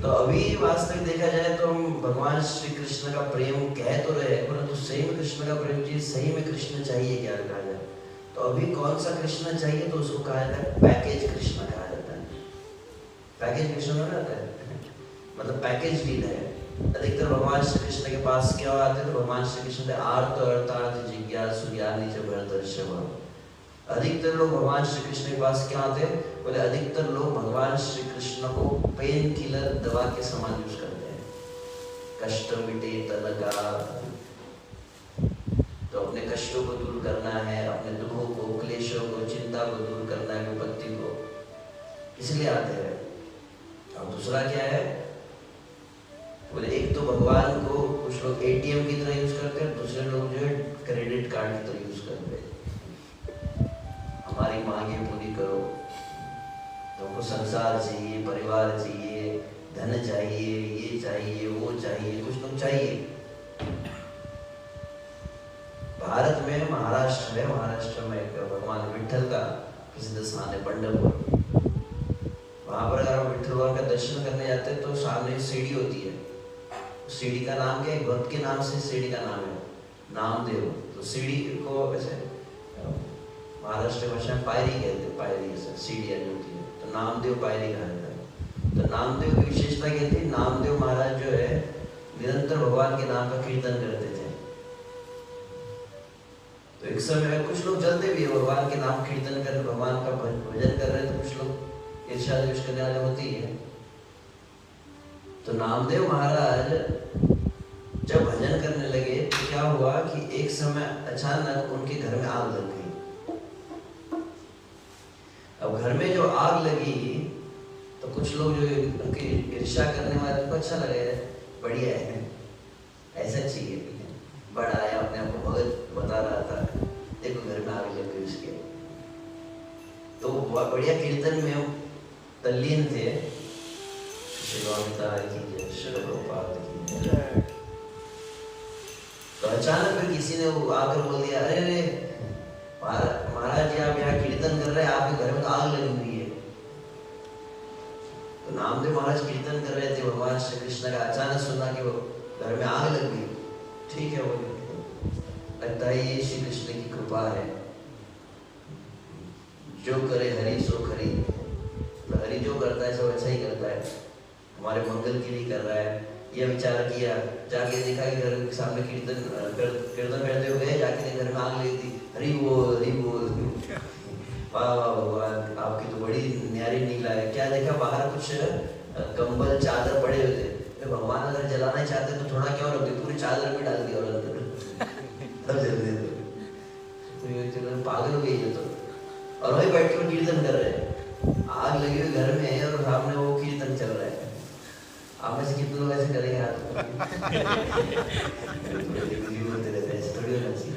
तो अभी वास्तविक देखा जाए तो हम भगवान श्री कृष्ण का प्रेम कह तो रहे हैं, परंतु सही में कृष्ण का प्रेम जी सही में कृष्ण चाहिए क्या कहा जाए? तो अभी कौन सा कृष्ण चाहिए? तो उसको कहा जाता है पैकेज कृष्ण कहा जाता है। पैकेज कृष्ण हो जाता है मतलब पैकेज डील है। अधिकतर भगवान श्री कृष्ण के पास क्या आते हैं? तो भगवान श्री कृष्ण के आर्त अर्थात जिज्ञासु ज्ञानी च भरतर्षभ। अधिकतर लोग भगवान श्री कृष्ण के पास क्या आते हैं? बोले अधिकतर लोग भगवान श्री कृष्ण को पेन किलर दवा के समान यूज करते हैं। कष्ट मिटे तन का, तो अपने कष्टों को दूर करना है, अपने दुखों को, क्लेशों को, चिंता को दूर करना है, विपत्ति को, इसलिए आते हैं। और दूसरा क्या है? बोले एक तो भगवान को कुछ लोग एटीएम की तरह यूज करते हैं, दूसरे लोग जो है क्रेडिट कार्ड की तरह यूज करते हैं। हमारी मांगे पूरी करो, तुमको संसार चाहिए, परिवार चाहिए, धन चाहिए, ये चाहिए, वो चाहिए, कुछ लोग चाहिए। भारत में महाराष्ट्र है, महाराष्ट्र में एक भगवान विट्ठल का प्रसिद्ध स्थान है पंढरपुर। वहां पर अगर हम विट्ठल भगवान का दर्शन करने जाते हैं तो सामने सीढ़ी होती है। सीढ़ी का नाम क्या है? भक्त के नाम से सीढ़ी का नाम है नामदेव। तो सीढ़ी को वैसे महाराष्ट्र भाषा में पायरी कहते हैं, पायरी ऐसा सीढ़ियाँ जो होती है, तो नामदेव पायरी कहा जाता है। तो नामदेव की विशेषता क्या थी? नामदेव महाराज जो है निरंतर भगवान के नाम का कीर्तन करते थे। तो एक समय में कुछ लोग जलते भी है भगवान के नाम कीर्तन कर, भगवान का भजन कर रहे, तो कुछ लोग ईर्ष्या द्वेष करने वाले होती है। तो नामदेव महाराज जब भजन करने लगे तो क्या हुआ कि एक समय अचानक उनके घर में आग लग गई। अब घर में जो आग लगी तो कुछ लोग जो उनकी ईर्ष्या करने वाले उनको अच्छा लगे, बढ़िया है, ऐसा चाहिए। बड़ा आया अपने आप को भगत बता रहा था, देखो घर में आग लग गई उसके। तो बढ़िया कीर्तन में हम तल्लीन थे। तो अचानक फिर किसी ने आकर बोल दिया, अरे महाराज जी आप यहाँ कीर्तन कर रहे हैं, आपके घर में तो आग लगी हुई है। तो नामदेव महाराज कीर्तन कर रहे थे भगवान श्री कृष्ण का, अचानक सुना कि वो घर में आग लग गई। ठीक है, वो लगता है ये श्री कृष्ण की कृपा है, जो करे हरि सो खरी। हरि जो करता है सब अच्छा ही करता है, हमारे मंगल के लिए कर रहा है। ये विचार किया, जाके देखा कि घर के सामने कीर्तन करते हुए गए, जाके घर में आग लगी थी। हरि बोल हरि बोल, वाह वाह भगवान आपकी तो बड़ी न्यारी निकला है। क्या देखा बाहर कुछ कंबल चादर पड़े हुए थे। भगवान अगर जलाना ही चाहते तो थोड़ा क्यों रख दी, पूरी चादर में डाल दिया और अंदर तब जल देते। तो पागल हो गई है तो। और वही बैठ के कीर्तन कर रहे हैं, आग लगी हुई घर में है और सामने वो कीर्तन चल रहा है। आप में से कितने लोग ऐसे करेंगे? हाथ बोलते रहते हैं, ऐसे थोड़ी होना चाहिए।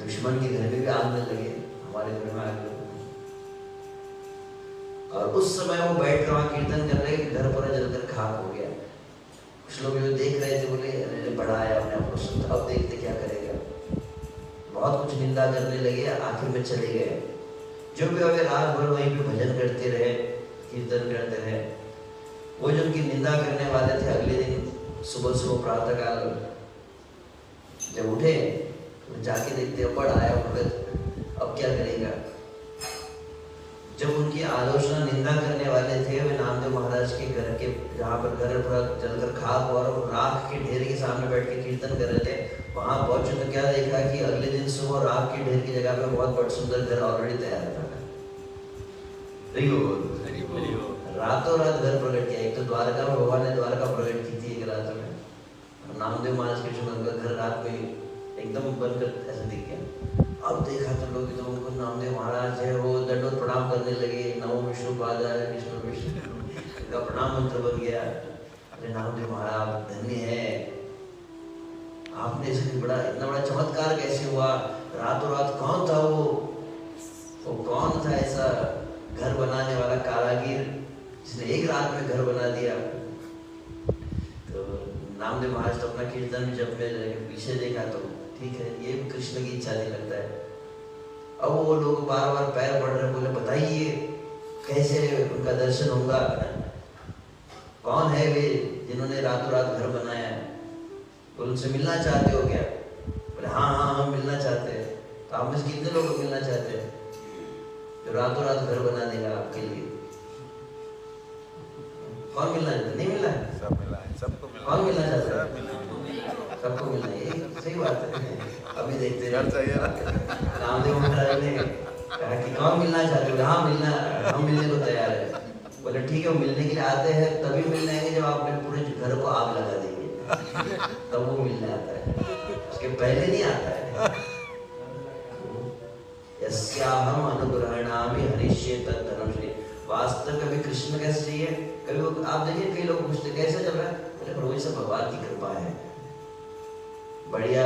दुश्मन के घर में भी आग न लगे, हमारे घर में आग लगे। और उस समय वो बैठ कर वहां कीर्तन कर रहे, घर पूरा जलकर खाक हो गया। कुछ लोग जो देख रहे थे बोले अरे बड़ा आया अपने आप को सुन, अब देखते क्या करेगा। बहुत कुछ निंदा करने लगे, आखिर में चले गए। जो भी अगर रात भर वहीं पे भजन करते रहे, कीर्तन करते रहे। वो जो उनकी निंदा करने वाले थे, अगले दिन सुबह सुबह प्रातःकाल जब उठे तो जाके देखते बड़ा आया भगत, अब क्या करेगा। जब उनकी आलोचना निंदा करने वाले थे, वे नामदेव महाराज के घर के जहाँ पर घर पूरा जलकर खाक हुआ और राख के ढेर के सामने बैठ के कीर्तन कर रहे थे, वहां पहुंचे तो क्या देखा कि अगले दिन सुबह राख के ढेर की जगह पे बहुत बड़ा सुंदर घर ऑलरेडी तैयार था। रातों रात घर प्रकट किया। एक तो द्वारका में भगवान ने द्वारका प्रकट की थी एक रात में, और नामदेव महाराज कृष्ण का घर रात में एकदम बनकर ऐसे दिख गया। अब देखा तो लोग तो उनको नामदेव महाराज है वो दंडोत प्रणाम करने लगे, नमो विष्णु पादाय विष्णु विष्णु का प्रणाम मंत्र बन गया। अरे नामदेव महाराज धन्य है, आपने इसलिए बड़ा इतना बड़ा चमत्कार कैसे हुआ? रातों रात कौन था वो कौन था ऐसा घर बनाने वाला कारागिर जिसने एक रात में घर बना दिया? तो नामदेव महाराज तो अपना कीर्तन जब मैं पीछे देखा तो ठीक है, ये भी कृष्ण की इच्छा नहीं लगता है। अब वो लोग बार बार पैर पड़ रहे, बोले बताइए कैसे उनका दर्शन होगा, कौन है वे जिन्होंने रातों रात घर बनाया है? बोले उनसे मिलना चाहते हो क्या? बोले हाँ हाँ हम मिलना चाहते हैं। तो आप में से कितने लोग मिलना चाहते हैं जो रातों रात घर बना देगा आपके लिए? कौन मिलना चाहता है? नहीं मिलना है, सब मिला है, सबको मिला। कौन मिलना चाहता है? सब मिला। सबको मिलना है, ये सही बात है। अभी देखते यार चाहिए ना। नामदेव महाराज ने कहा कि कौन मिलना चाहते हो? हाँ मिलना, हम मिलने को तैयार है। बोले ठीक है, वो मिलने के लिए आते हैं तभी मिलने आएंगे जब आपने पूरे घर को आग लगा देंगे, तब वो मिलने आता है, उसके पहले नहीं आता है। यस्याहम अनुग्रहणामि हरिष्ये तद्धनश्री। वास्तव कभी कृष्ण कैसे चाहिए? कभी आप देखिए कई लोग पूछते कैसे चल रहा है? बोले प्रभु सब भगवान की कृपा है, बढ़िया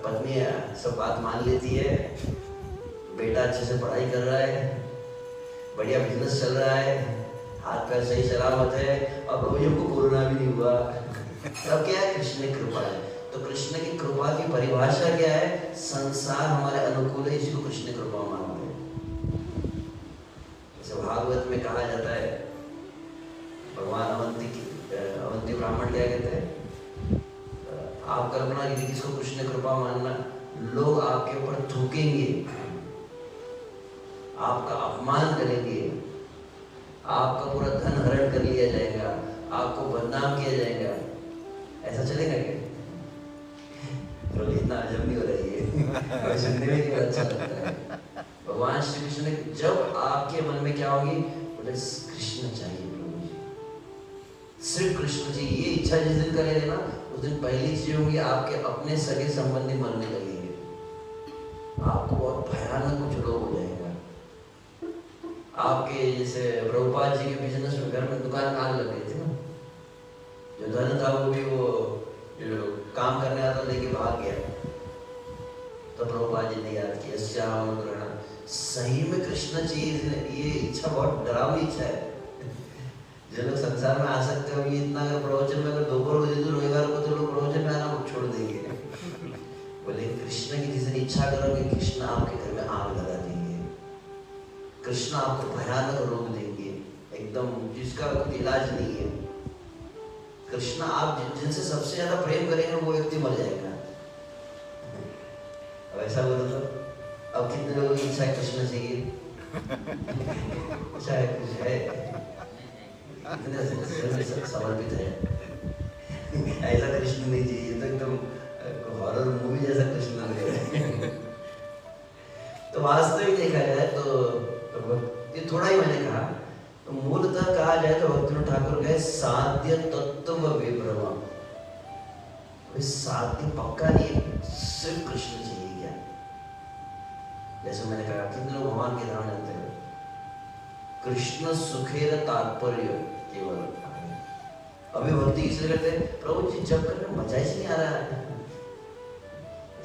पत्नी सब बात मान लेती है, बेटा अच्छे से पढ़ाई कर रहा है, बढ़िया बिजनेस चल रहा है, हाथ पैर सही सलामत है, और प्रभु जी हमको कोरोना भी नहीं हुआ। तब क्या है? कृष्ण की कृपा है। तो कृष्ण की कृपा की परिभाषा क्या है? संसार हमारे अनुकूल है, इसी को कृष्ण कृपा मानते हैं। जैसे भागवत में कहा जाता है, भगवान अवंती ब्राह्मण क्या कहते हैं? आप कल्पना कीजिए किसको कृष्ण कृपा मानना, लोग आपके ऊपर थूकेंगे, आपका अपमान करेंगे, आपका पूरा धन हरण कर लिया जाएगा, आपको बदनाम किया जाएगा, ऐसा चलेगा क्या? तो इतना अजब नहीं हो रही है, सुनने में कितना अच्छा लगता है। भगवान श्री कृष्ण ने जब आपके मन में क्या होगी? बोले कृष्ण चाहिए प्रभु जी, सिर्फ कृष्ण जी। ये इच्छा जिस दिन करेंगे ना, उस दिन पहली चीज होगी आपके अपने सगे संबंधी मरने लगेंगे, आपको बहुत भयानक कुछ रोग हो जाएगा। आपके जैसे प्रभुपाद जी के बिजनेस में घर में दुकान आग लग गई थी ना, जो धन था वो भी वो जो काम करने आता लेके भाग गया। तो प्रभुपाद जी ने याद किया श्याम ग्रहण, सही में कृष्ण जी ये इच्छा बहुत डरावनी इच्छा है। जो लोग संसार में आ सकते हो, ये इतना अगर प्रवचन में अगर दोपहर को दिन रविवार को तो लोग प्रवचन में आना छोड़ देंगे। बोले कृष्ण की जिस दिन इच्छा करोगे, कृष्ण आपके घर में आग लगा देंगे, कृष्ण आपको भयानक रोग देंगे एकदम जिसका कोई इलाज नहीं है। कृष्ण आप जिनसे सबसे ज्यादा प्रेम करेंगे वो व्यक्ति मर जाएगा। अब ऐसा बोलो तो अब कितने लोगों की इच्छा है कृष्ण चाहिए? इच्छा है, कुछ है, कितने समर्पित है। ऐसा कृष्ण नहीं चाहिए, तो एकदम हॉरर मूवी जैसा कृष्ण लग रहा है। तो वास्तविक देखा जाए तो ये थोड़ा ही मैंने कहा, तो मूलतः कहा जाए तो भक्तिविनोद ठाकुर कहे साध्य तत्व विभ्रम। साध्य पक्का नहीं, सिर्फ कृष्ण चाहिए क्या? जैसे मैंने कहा कितने लोग भगवान के नाम जानते हैं? कृष्ण सुखेर तात्पर्य केवल। अभी भक्ति इसलिए करते हैं, प्रभु जी जब करने में मजा ही नहीं आ रहा है,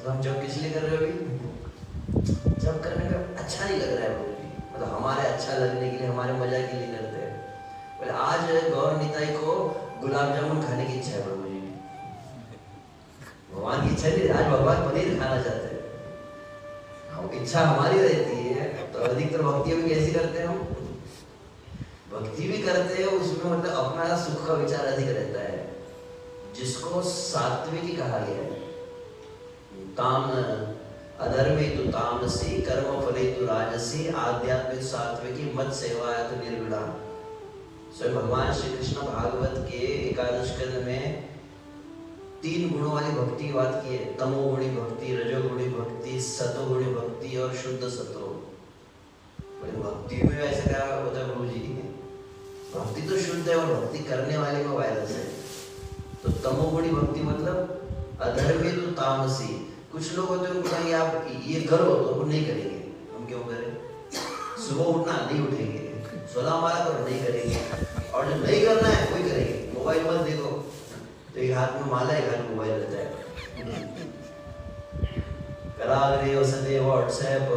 तो हम जब किस लिए कर रहे हो? अभी जब करने में अच्छा नहीं लग रहा है, मतलब हमारे अच्छा लगने के लिए, हमारे मजा के लिए करते हैं। बोले आज गौर निताई को गुलाब जामुन खाने की इच्छा है प्रभु जी, भगवान की इच्छा नहीं, आज भगवान पनीर खाना चाहते हैं। इच्छा हमारी रहती है, तो अधिकतर भक्ति भी कैसी करते हैं हम? भक्ति भी करते हैं, उसमें मतलब अपना सुख का विचार अधिक रहता है, जिसको सात्विकी कहा गया है। ताम अधर्मे तो तामसी, कर्म फले तो राजसी, आध्यात्मिक सात्विकी, मत सेवा तो निर्गुणा। स्वयं भगवान श्री कृष्ण भागवत के एकादश स्कंद में 3 गुणों वाली भक्ति की बात की है। तमोगुणी भक्ति, रजोगुणी भक्ति, सतोगुणी भक्ति और शुद्ध सतो। भक्ति में ऐसा क्या होता है? भक्ति तो शुद्ध है और भक्ति करने वाले में वायरस है। तो तमोगुणी भक्ति मतलब अधर्मी तो तामसी। कुछ लोग होते हैं उनको कहेंगे आप ये करो तो वो नहीं करेंगे। हम क्यों करें? सुबह उठना नहीं उठेंगे, सोना मारा करो नहीं करेंगे, और जो नहीं करना है वही करेंगे। मोबाइल मत देखो तो एक हाथ में माला एक हाथ में मोबाइल रहता है। कराग्रे वसते व्हाट्सएप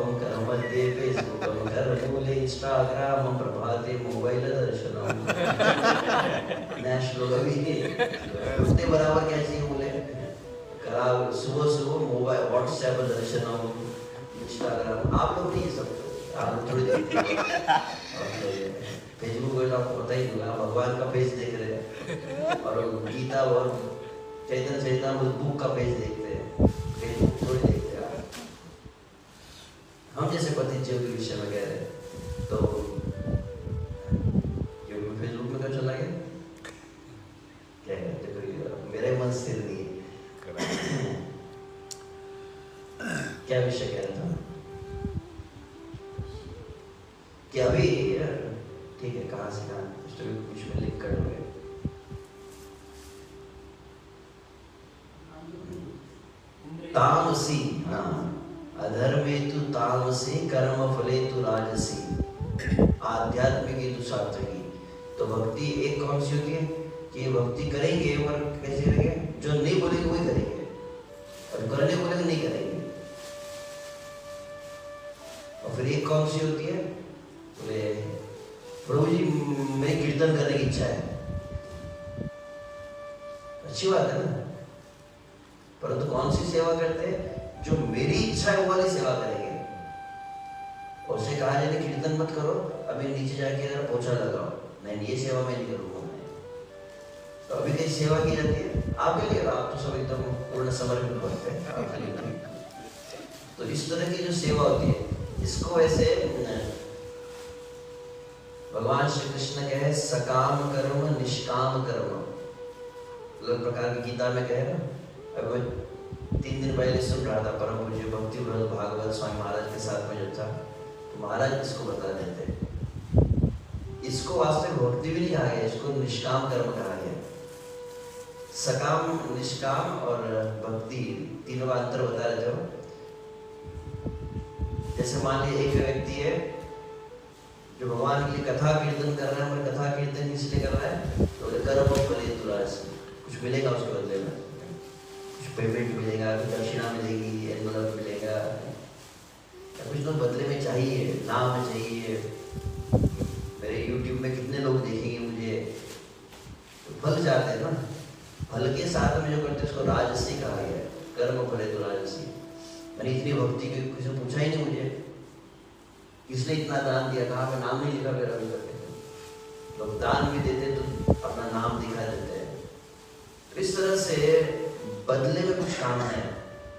मध्ये फेसबुक करमूले इंस्टाग्राम प्रभाते मोबाइल दर्शनम। नेशनल अभी उतने बराबर क्या चाहिए बोले? कराग सुबह सुबह मोबाइल व्हाट्सएप दर्शनम इंस्टाग्राम। आप लोग नहीं सब आप थोड़ी फेसबुक पे आपको पता ही होगा, भगवान का पेज देख रहे हैं और गीता और चैतन्य चैतन्य बुक का पेज देखते हैं, फेसबुक थोड़ी देखते हैं। हम जैसे पतिज्यों के विषय में कह रहे हैं तो क्योंकि फेसबुक में क्या चला गया क्या कहते कोई मेरे मन स्थिर नहीं है। क्या विषय कह रहा था कि अभी ठीक है कहाँ से कहाँ कुछ में लिख कर लोगे। तामसी हाँ अधर्मे तु तामसी कर्म फले तु राजसी आध्यात्मिक तु सात्विकी। तो भक्ति एक कौन सी होती है कि भक्ति करेंगे और कैसे करेंगे? जो नहीं बोलेंगे वही करेंगे और करने बोलेंगे नहीं करेंगे। और फिर एक कौन सी होती है बोले प्रभु जी मेरी कीर्तन करने की इच्छा है, अच्छी बात है ना, परंतु कौन सी सेवा करते हैं? जो मेरी इच्छा है वो वाली सेवा करेंगे। और उसे कहा जाए कीर्तन मत करो, अभी नीचे जाके जरा पोछा लगाओ, नहीं ये सेवा मैं नहीं करूँगा। तो अभी कई सेवा की जाती है आपके लिए, आप तो सब एकदम पूर्ण समर्पित होते हैं। तो इस तरह की जो सेवा होती है इसको ऐसे भगवान श्री कृष्ण कहे सकाम कर्म निष्काम कर्म। अलग प्रकार की गीता में कहे ना। अब मैं 3 दिन पहले सुन रहा था परम पूज्य भक्ति व्रत भागवत स्वामी महाराज के साथ में जो था, तो महाराज इसको बता देते इसको वास्तविक भक्ति भी नहीं कहा गया, इसको निष्काम कर्म कहा गया। सकाम निष्काम और भक्ति तीनों का अंतर बता रहे थे। जैसे मान लीजिए एक व्यक्ति है जो भगवान के लिए कथा कीर्तन कर रहा है, और कथा कीर्तन किस लिए कर रहा है? तो कर्म फले तुरास, कुछ मिलेगा उसके बदले में, कुछ पेमेंट मिलेगा, कुछ दक्षिणा मिलेगी, एनवलप मिलेगा, या कुछ तो बदले में चाहिए, नाम चाहिए, मेरे YouTube में कितने लोग देखेंगे मुझे, तो फल चाहते हैं ना। फल के साथ में जो करते हैं उसको राजसी कहा गया, कर्म फले तुरासी। मैंने इतनी भक्ति की किसी ने पूछा ही नहीं मुझे किसने इतना दान दिया, कहा मैं नाम नहीं लिखा मेरा अभी तक। लोग दान भी देते तो अपना नाम दिखा देते हैं। तो इस तरह से बदले में कुछ काम है,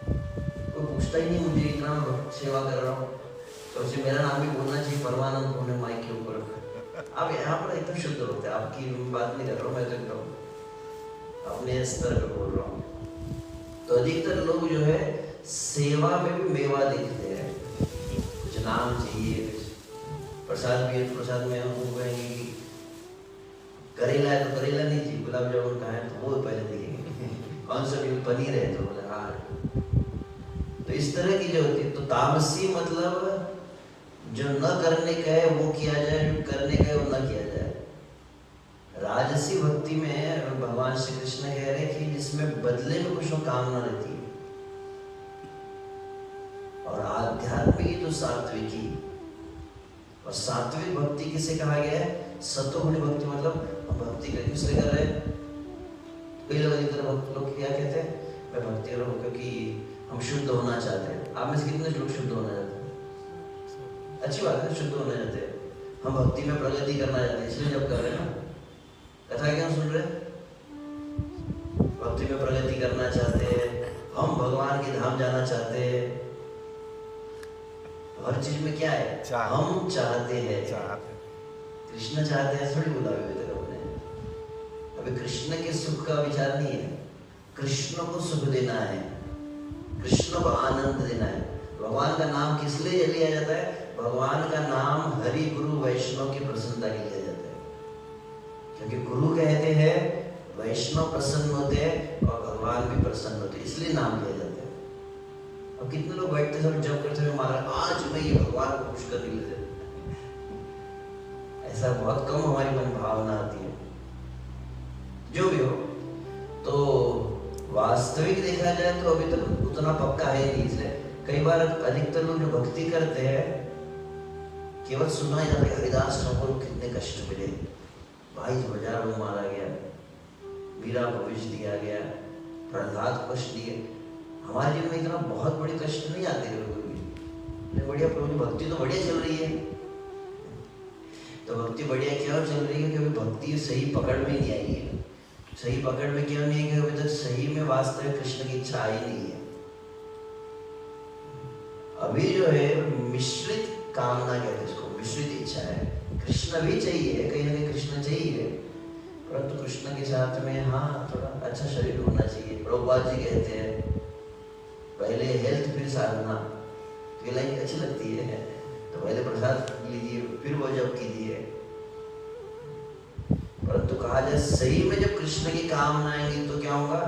कोई पूछता ही नहीं मुझे इतना सेवा कर रहा हूँ, तो उसे मेरा नाम भी बोलना चाहिए परमानंद होने माइक के ऊपर। आप यहाँ पर एकदम शुद्ध होते हैं, आपकी बात नहीं कर रहा हूँ मैं, तो एकदम अपने स्तर पर बोल रहा हूँ। तो अधिकतर लोग जो है सेवा में भी मेवा देखते हैं, कुछ नाम चाहिए, प्रसाद भी है, प्रसाद में हम कहेंगे कि करेला है तो करेला नहीं चाहिए, गुलाब जामुन का है तो वो पहले देखेंगे, कौन सा भी पनीर है तो बोले हाँ। तो इस तरह की जो होती है, तो तामसी मतलब जो न करने का है वो किया जाए, जो करने का है वो न किया जाए। राजसी भक्ति में भगवान श्री कृष्ण कह रहे कि जिसमें बदले में कुछ कामना रहती है, और आध्यात्मिक तो सात्विकी। और सात्विक भक्ति किसे कहा गया है? सतोगुणी भक्ति। मतलब भक्ति का किस लिए कर रहे हैं? कई लोग अधिकतर भक्त लोग क्या कहते हैं, मैं भक्ति कर रहा हूँ क्योंकि हम शुद्ध होना चाहते हैं। आप में से कितने लोग शुद्ध होना चाहते हैं? अच्छी बात है, शुद्ध होना चाहते हैं। हम भक्ति में प्रगति करना चाहते हैं, इसलिए जब कर रहे हैं ना, कथा क्या सुन रहे हैं, भक्ति में प्रगति करना चाहते हैं, हम भगवान के धाम जाना चाहते हैं। हर चीज में क्या है? हम चाहते हैं। कृष्ण चाहते हैं थोड़ी बोला अभी तक हमने। अभी कृष्ण के सुख का विचार नहीं है, कृष्ण को सुख देना है, कृष्ण को आनंद देना है। भगवान का नाम किस लिए लिया जाता है? भगवान का नाम हरि गुरु वैष्णव की प्रसन्नता के लिए लिया जाता है। क्योंकि गुरु कहते हैं वैष्णव प्रसन्न होते हैं और भगवान भी प्रसन्न होते हैं, इसलिए नाम लिया जाता है। अब कितने लोग बैठते समय जब करते हुए महाराज आज मैं ये भगवान को खुश करने के लिए, ऐसा बहुत कम हमारी मन भावना आती है। जो भी हो, तो वास्तविक देखा जाए तो अभी तक उतना पक्का है नहीं, इसलिए कई बार अधिकतर लोग जो भक्ति करते हैं केवल सुनना ही जाता है हरिदास ठाकुर को कितने कष्ट मिले, 22,000 लोग मारा गया, मीरा को विष दिया गया, प्रहलाद को कष्ट दिए। हमारे जीवन में इतना बहुत बड़े कष्ट नहीं आते कभी भी, बढ़िया प्रभु भक्ति तो बढ़िया चल रही है। तो भक्ति बढ़िया क्यों चल रही है? क्योंकि भक्ति सही पकड़ में नहीं आई है। सही पकड़ में क्यों नहीं है? क्योंकि अभी तक सही में वास्तविक कृष्ण की इच्छा आई नहीं है। अभी जो है मिश्रित कामना कहते हैं इसको, मिश्रित इच्छा है। कृष्ण भी चाहिए, कहीं ना कहीं कृष्ण चाहिए, परंतु कृष्ण के साथ में हाँ थोड़ा अच्छा शरीर होना चाहिए। प्रभुपाद जी कहते हैं पहले हेल्थ फिर साधना, तो ये लाइन अच्छी लगती है। तो पहले प्रसाद लीजिए फिर वो जब कीजिए, परंतु कहा जाए सही में जब कृष्ण की कामना आएंगी तो क्या होगा?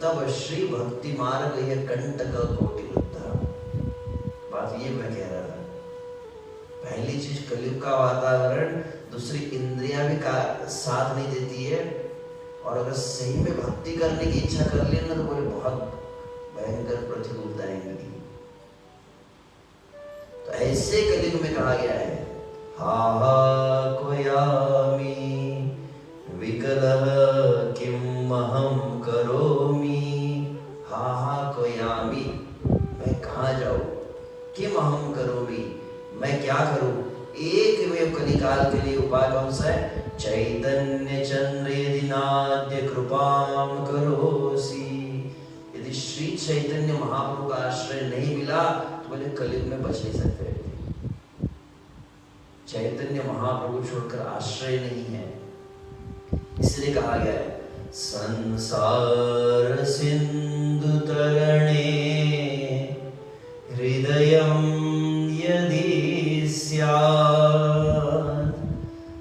तब श्री भक्ति मार्ग यह कंटक कोटि बुद्धा। बात ये मैं कह रहा था, पहली चीज कलयुग का वातावरण, दूसरी इंद्रियां भी साथ नहीं देती है, और अगर सही में भक्ति करने की इच्छा कर लेना तो बोले बहुत भयंकर प्रतिकूलता आएंगी। तो ऐसे कलयुग में कहा गया है हा कोयामी विकलः किम अहम करोमि। हा कोयामी, मैं कहाँ जाऊं? किम अहम करोमि, मैं क्या करूं? एक वे कलिकाल के लिए उपाय कौन सा है? चैतन्य चंद्र यदि नाद्य कृपाम करोसी। यदि श्री चैतन्य महाप्रभु का आश्रय नहीं मिला तो बोले कलयुग में बच नहीं सकते। चैतन्य महाप्रभु छोड़कर आश्रय नहीं है, इसलिए कहा गया है संसार सिंधु तरणे हृदयम यदि स्यात्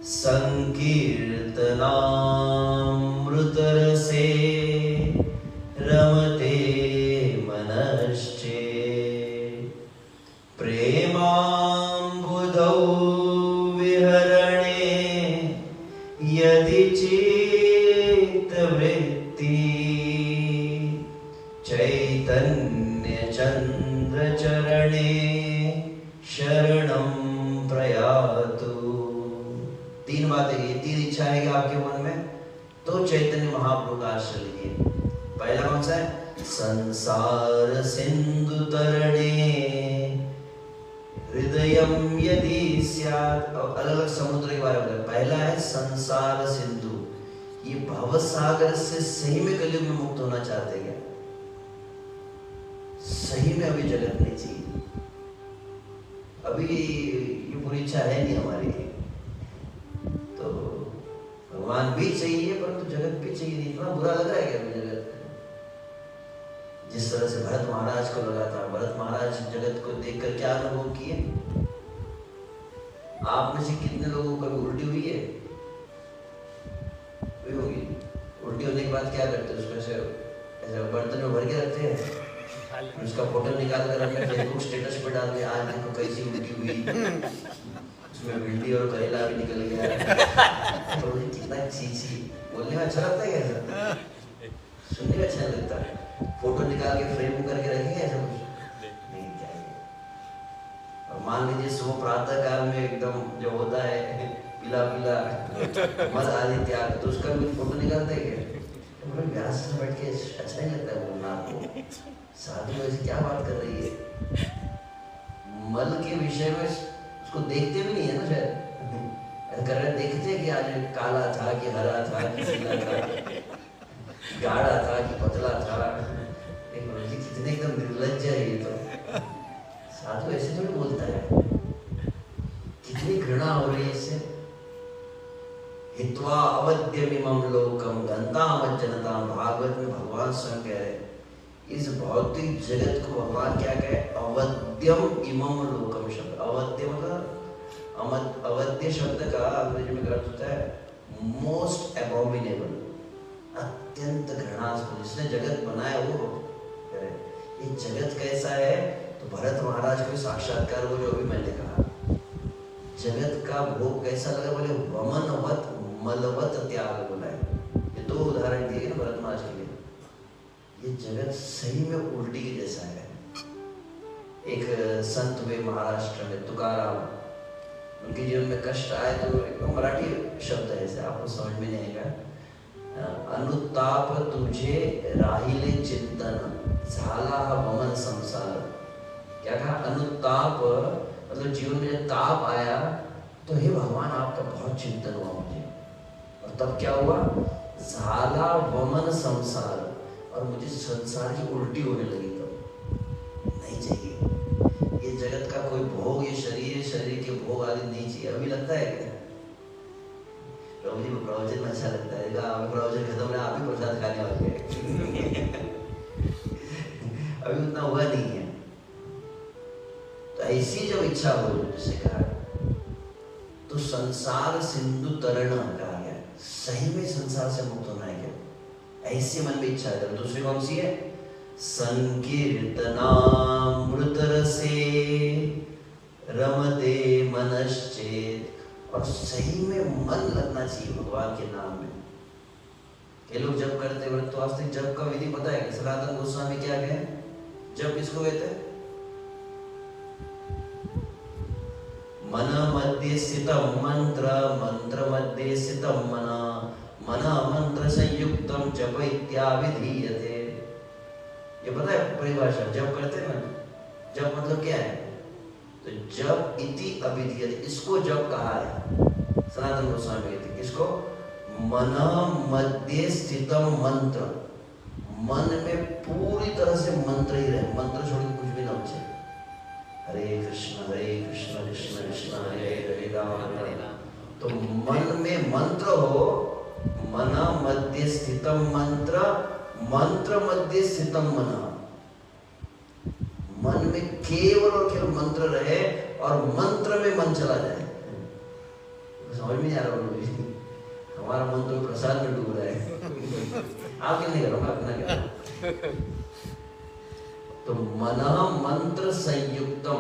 संकीर्तनामृत रसे रमते मनश्चे प्रेमाम्बुधौ विहरणे यदि चित्तवृत्ति चैतन्य चंद्र चरणे शरणं प्रयातु। तीन बातें, ये तीन इच्छा है कि आपके मन में, तो चैतन्य महाप्रभु का आश्रय लीजिए। पहला कौन सा है? संसार सिंधु तरणे हृदयम यदि स्यात्। अलग अलग समुद्र के बारे में पहला है संसार सिंधु, ये भव सागर से सही में कलयुग में मुक्त होना चाहते क्या? सही में अभी जगत नहीं चाहिए, अभी ये पूरी इच्छा है नहीं हमारी। तो भगवान भी चाहिए परंतु जगत भी चाहिए नहीं। इतना बुरा लग रहा है क्या अभी जगत? जिस तरह से भरत महाराज को लगा था, भरत महाराज जगत को देखकर क्या अनुभव किए? आप में से कितने लोगों को कभी उल्टी हुई है? हुई होगी। उल्टी होने के बाद क्या करते हैं? उसको ऐसे बर्तन में भर के रखते हैं, उसका फोटो निकाल कर अपने फेसबुक स्टेटस पे डाल के आज देखो कैसी उल्टी हुई, उसमें भिंडी और करेला भी निकल गया। तो कितना चीची, बोलने में अच्छा लगता है क्या? सुनने में अच्छा लगता है। फोटो निकाल के फ्रेम करके रखेंगे ऐसा कुछ नहीं चाहिए। और मान लीजिए सुबह प्रातः काल में एकदम जो होता है पीला पीला मद आदित्य, तो उसका भी फोटो निकालते हैं क्या? व्यास से बैठ के अच्छा नहीं लगता है बोलना आपको। साधु ऐसी क्या बात कर रही है? मल के विषय में उसको देखते भी नहीं है ना, शायद कर रहे देखते हैं कि आज काला था कि हरा था कि पीला था, गाढ़ा था कि पतला था। कितने एकदम निर्लज्ज है ये तो। साधु ऐसे थोड़ी बोलता है, कितनी घृणा हो रही है इससे। हित्वा अवद्यमिमं लोकम गन्तामज्जनताम, भागवत में भगवान स्वयं कह रहे इस भौतिक जगत को भगवान क्या कहे? अवद्यम इमम लोकम शब्द। अवद्य मतलब अवद्य शब्द का अंग्रेजी में अर्थ होता है मोस्ट एबोमिनेबल, अत्यंत घृणास्पद, जिसने जगत बनाया वो करे। ये जगत कैसा है? तो भरत महाराज को साक्षात्कार वो जो अभी मैंने कहा, जगत का भोग कैसा लगा? बोले वमनवत मलवत त्याग बोला है। ये दो उदाहरण दिए ना भरत महाराज के लिए। ये जगत सही में उल्टी के जैसा है। एक संत हुए महाराष्ट्र में, तुकाराम, उनके जीवन में कष्ट आए तो एक मराठी शब्द है, ऐसे आपको समझ में नहीं आएगा। अनुताप तुझे राहिले चिंतन, झाला हा वमन संसार। क्या कहा? अनुताप मतलब जीवन में जब ताप आया तो हे भगवान आपका बहुत चिंतन हुआ मुझे, और तब क्या हुआ? झाला वमन संसार, और मुझे संसार की उल्टी होने लगी। तब नहीं चाहिए ये जगत का कोई भोग, ये शरीर के भोग आदि नहीं चाहिए। अभी लगता है क्या प्रभु जी को प्रवचन में अच्छा लगता है, हमें प्रवचन खत्म है, आप ही प्रसाद खाने वाले हैं। अभी उतना हुआ नहीं है। तो ऐसी जब इच्छा हो, जैसे कहा, तो संसार सिंधु तरण कहा गया, सही में संसार से मुक्त होना है क्या? ऐसी मन में इच्छा है। दूसरी कौन सी है? संकीर्तनामृत रसे रमते मनश्चेत, और सही में मन लगना चाहिए भगवान के नाम में। ये लोग जप करते वक्त तो आज तक जप का विधि पता है? सनातन गोस्वामी क्या कहे? जप किसको कहते हैं? मन मध्य स्थितम मंत्र, मंत्र मध्य स्थितम मन, मन मंत्र संयुक्तम जप इत्याभिधीयते। ये पता है परिभाषा? जप करते हैं ना, जप मतलब क्या है? तो जप इति अभिधीयते, इसको जप कहा है सनातन गोस्वामी कहते हैं। इसको मन मध्य स्थितम मंत्र, मन में पूरी तरह से मंत्र ही रहे, मंत्र छोड़ के कुछ भी ना बचे। हरे कृष्ण कृष्ण कृष्ण हरे हरे राम हरे राम। तो मन में मंत्र हो, मन मध्य स्थितम मंत्र, मंत्र मध्य स्थितम मन, मन में केवल और केवल मंत्र रहे और मंत्र में मन चला जाए। समझ में नहीं आ रहा? हमारा मन तो प्रसाद में डूब रहा है। आप क्यों नहीं करो? अपना क्या? तो मन मंत्र संयुक्तम,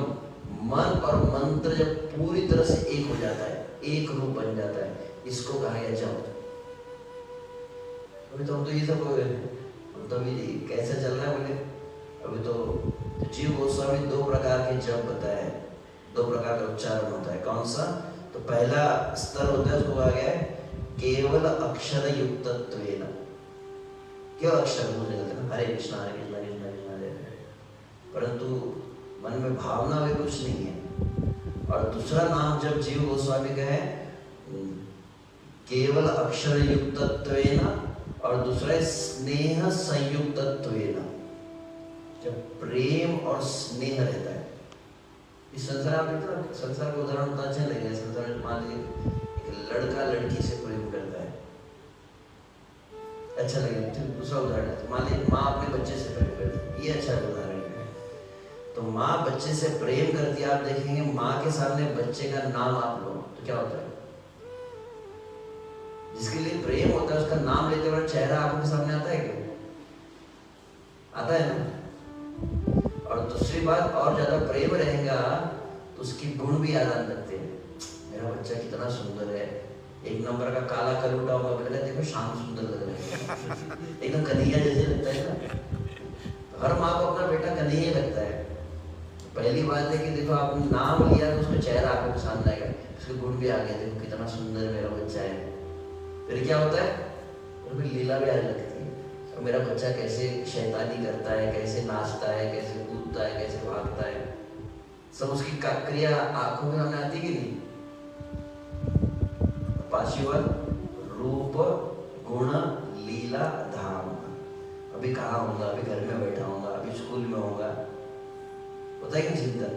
मन और मंत्र जब पूरी तरह से एक हो जाता है, एक रूप बन जाता है, इसको कहा गया जप। अभी तो हम तो ये सब हम तो अभी कैसे चल रहा है? बोले अभी तो जीव गोस्वामी दो प्रकार के जप बताए, दो प्रकार का उच्चारण होता है। कौन सा? तो पहला स्तर होता है, उसको कहा गया है केवल अक्षर युक्तत्वेन, केवल अक्षर मुंह निकलते हैं, हरे कृष्णा हरे कृष्णा कृष्णा कृष्णा हरे हरे, परंतु मन में भावना में कुछ नहीं है। और दूसरा नाम जब जीव गोस्वामी का है केवल अक्षर युक्तत्वेन, और दूसरा है स्नेह संयुक्तत्वेन, जब प्रेम और स्नेह रहता है। इस संसार आप देखते हो, संसार का उदाहरण तो अच्छा लगेगा। संसार में मान लीजिए एक लड़का लड़की से प्रेम करता है, अच्छा लगेगा। दूसरा उदाहरण है, मान लीजिए माँ अपने बच्चे से प्रेम करती है, ये अच्छा उदाहरण है। तो माँ बच्चे से प्रेम करती है, आप देखेंगे माँ के सामने बच्चे का नाम आप लो तो क्या होता है? जिसके लिए प्रेम होता है उसका नाम लेते वक्त चेहरा आंखों के सामने आता है क्या? आता है ना? और दूसरी बात, और ज्यादा प्रेम रहेगा तो उसकी गुण भी याद आने लगते हैं। मेरा बच्चा कितना सुंदर है, एक नंबर का काला कलूटा होगा, पहले देखो शाम सुंदर लग रहा है, एकदम कन्हैया जैसे लगता है ना। हर माँ को अपना बेटा कन्हैया लगता है। पहली बात है कि देखो आपने नाम लिया तो उसका चेहरा आपको पसंद आएगा, उसके गुण भी आ गए, देखो कितना सुंदर मेरा बच्चा है। फिर क्या होता है? फिर लीला भी आने लगती है, तो मेरा बच्चा कैसे शैतानी करता है, कैसे नाचता है, कैसे कूदता है, कैसे भागता है, सब उसकी क्रिया आंखों में सामने आती कि नहीं? पांचवा रूप गुण लीला धाम। अभी कहाँ होगा? अभी घर में बैठा होगा, अभी स्कूल में होगा, होता है कि चिंतन?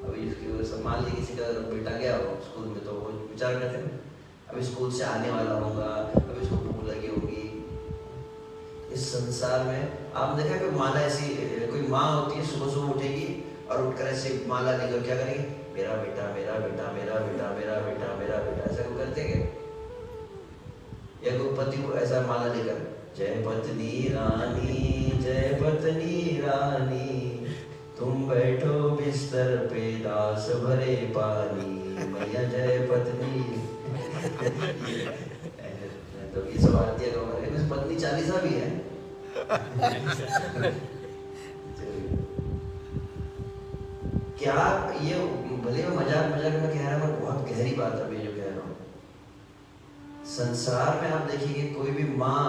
अभी इसकी मान लीजिए किसी का बेटा गया हो स्कूल में, तो वो विचार करते हैं अभी स्कूल से आने वाला होगा, अभी इसको भूख लगी होगी। इस संसार में आप देखा कोई माला ऐसी, कोई माँ होती है सुबह सुबह उठेगी और उठकर ऐसे माला लेकर क्या करेगी? मेरा बेटा मेरा बेटा मेरा बेटा मेरा बेटा मेरा बेटा, ऐसा क्यों करते क्या? पति को ऐसा माला लेकर, जय पत्नी रानी, तुम बैठो बिस्तर पे दास भरे पानी, मैया जय पत्नी। तो ये सब आरती का है, पत्नी चालीसा भी है। क्या ये भले मजाक मजाक में कह रहा हूँ, बहुत गहरी बात है जो कह रहा हूँ। संसार में आप देखिए कोई भी माँ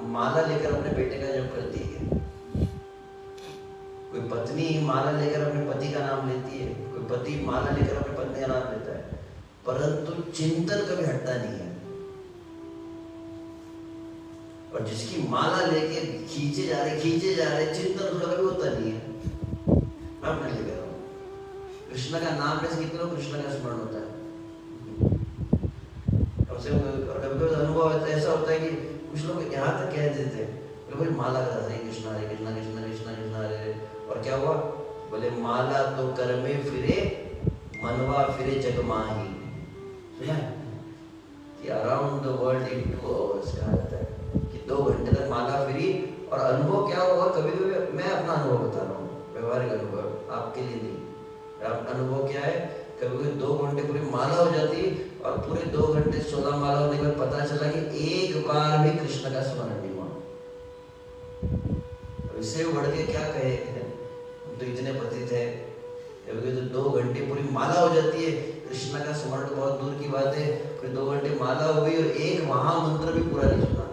माला लेकर अपने बेटे का जप करती है, कोई पत्नी माला लेकर अपने पति का नाम लेती है, कोई पति माला लेकर अपने पत्नी का नाम लेता है, परंतु चिंतन कभी हटता नहीं है। और जिसकी माला लेके खींचे जा रहे चिंतन उसका कभी होता नहीं है। मैं अपने लिए कह रहा हूँ, कृष्ण का नाम लेकर कितने लोग कृष्ण का स्मरण होता है। और कभी अनुभव ऐसा होता है कि कुछ लोग यहाँ तक कह देते हैं, बोले माला का हरे कृष्णा कृष्णा कृष्णा हरे, और क्या हुआ, बोले माला तो कर में फिरे मनवा फिरे जगमाही। सुना कि around the world in 2 hours कहा जाता है कि 2 घंटे तक माला फिरी। और अनुभव क्या हुआ, कभी कभी मैं अपना अनुभव बता रहा हूँ, व्यवहारिक अनुभव, आपके लिए नहीं। अनुभव क्या है, कभी कभी 2 घंटे पूरी माला हो जाती और पूरे 2 घंटे 16 माला होने के बाद पता चला कि एक बार भी कृष्ण का स्मरण नहीं हुआ। इससे बढ़ के क्या कहे, हम तो इतने पतित है, कभी तो 2 घंटे पूरी माला हो जाती है, कृष्ण का स्मरण तो बहुत दूर की बात है, फिर 2 घंटे माला हो गई और एक महामंत्र भी पूरा नहीं सुना।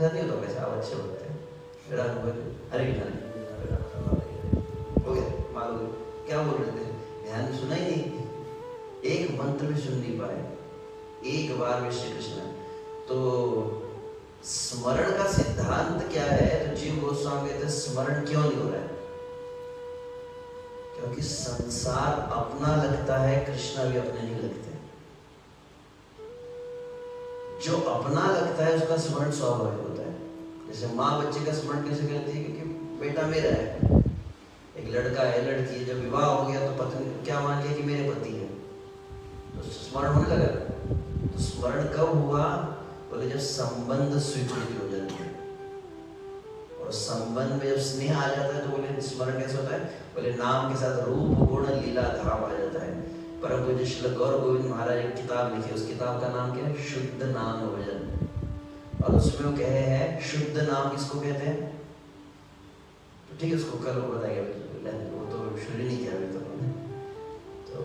नहीं होता कैसे, आप अच्छे होते हैं, मेरा हरे कृष्ण हो गया, मालूम क्या बोल रहे थे, ध्यान सुना ही नहीं, एक मंत्र भी सुन नहीं पाए, एक बार भी श्री कृष्ण। तो स्मरण का सिद्धांत क्या है, तो जीव गोस्वामी कहते हैं स्मरण क्यों नहीं हो रहा है, क्योंकि संसार अपना लगता है, कृष्ण भी अपने नहीं लगते। जो अपना लगता है उसका स्मरण स्वाभाविक होता है। जैसे माँ बच्चे का स्मरण कैसे करती है, क्योंकि बेटा मेरा है, एक लड़का है लड़की है, जब विवाह हो गया तो पत्नी क्या मान लिया कि मेरे पति है, तो स्मरण होने लगा। तो स्मरण कब हुआ, बोले जब संबंध स्वीकृति हो जाती है, और संबंध में जब स्नेह आ जाता है तो बोले स्मरण कैसे होता है, बोले नाम के साथ रूप गुण लीला धाम आ जाता है। परम पूज्य श्री गौर गोविंद महाराज एक किताब लिखी, उस किताब का नाम क्या है, शुद्ध नाम भजन, और उसमें वो कहे हैं शुद्ध नाम किसको कहते हैं। तो ठीक है, उसको कल बताएंगे, वो तो शुरू नहीं किया अभी तक। तो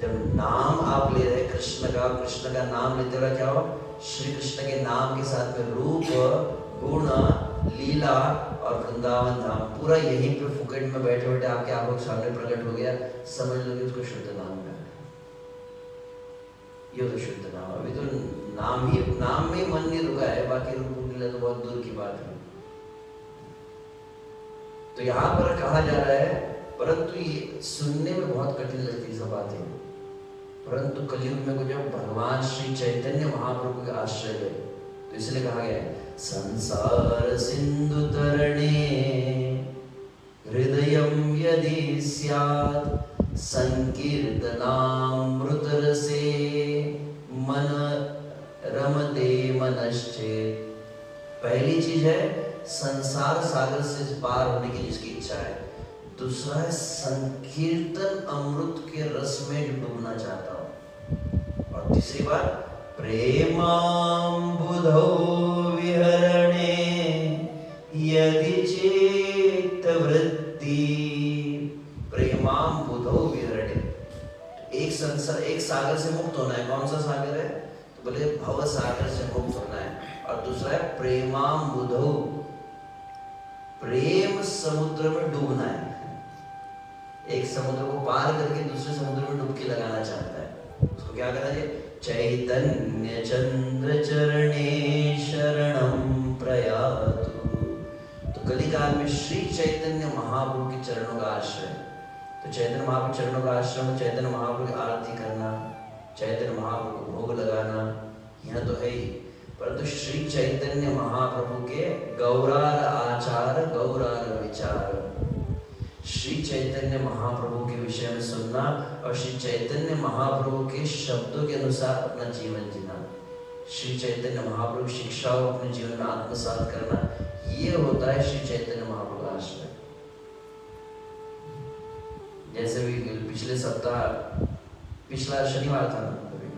जब नाम आप ले रहे कृष्ण का नाम लेते हुए क्या हो, श्री कृष्ण के नाम के साथ में रूप गुण लीला और वृंदावन धाम पूरा यहीं पे फुकट में बैठे बैठे आपके आंखों के सामने प्रकट हो गया, समझ लो कि उसको शुद्ध नाम है। ये तो शुद्ध नाम, अभी तो नाम में मन नहीं रुका है, बाकी रूप लीला तो बहुत दूर की बात है। तो यहाँ पर कहा जा रहा है, परंतु ये सुनने में बहुत कठिन लगती सब बातें, परंतु कलयुग में जब भगवान श्री चैतन्य महाप्रभु के आश्रय है, तो इसलिए कहा गया है संसार सिंधु तरणे हृदयं यदि स्यात् संकीर्तनामृत रसे मन रमते मनश्चेत्। पहली चीज है संसार सागर से पार होने की जिसकी इच्छा है, दूसरा है संकीर्तन अमृत के रस में जो डूबना चाहता हूं, और तीसरी बात प्रेमाम्बुधौ विहरणे यदि चित्तवृत्ति। प्रेमाम्बुधौ विहरणे, एक संसार एक सागर से मुक्त होना है, कौन सा सागर है, तो बोले भव सागर से मुक्त होना है, और दूसरा है प्रेमाम्बुधौ, प्रेम समुद्र में डूबना है। एक समुद्र को पार करके दूसरे समुद्र में डुबकी लगाना चाहता है, उसको क्या करना चाहिए, चैतन्य चंद्र चरणे शरणं प्रयातु। तो कलिकाल में श्री चैतन्य महाप्रभु के चरणों का आश्रय, तो चैतन्य महाप्रभु चरणों का आश्रय में चैतन्य महाप्रभु की आरती करना, चैतन्य महाप्रभु को भोग लगाना, यह तो है ही, परंतु श्री चैतन्य महाप्रभु के गौरार आचार गौरार विचार, श्री चैतन्य महाप्रभु के विषय में सुनना और श्री चैतन्य महाप्रभु के शब्दों के अनुसार अपना जीवन जीना। श्री चैतन्य महाप्रभु की शिक्षाओं अपने जीवन में आत्मसात करना, ये होता है श्री चैतन्य महाप्रभु का आश्रय। जैसे भी पिछले सप्ताह, पिछला शनिवार था ना, अभी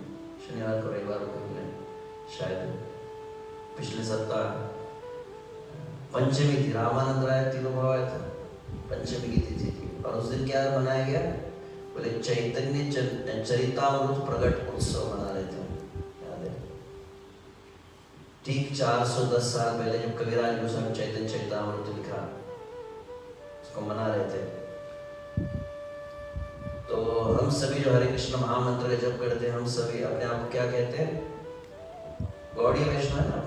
शनिवार को रविवार को शायद, पिछले सप्ताह पंचमी थी, रामानंद राय तिरुभाव आया था, पंचमी की तिथि थी। और उस दिन क्या मनाया गया? बोले चैतन्य चरितामृत प्रकट उत्सव मना रहे थे, याद है? ठीक 410 साल पहले जब कविराज गोस्वामी चैतन्य चरितामृत लिखा, उसको मना रहे थे। तो हम सभी जो हरे कृष्ण महामंत्र का जप करते हैं, हम सभी अपने आप को क्या कहते हैं? गौड़ीय वैष्णव ना,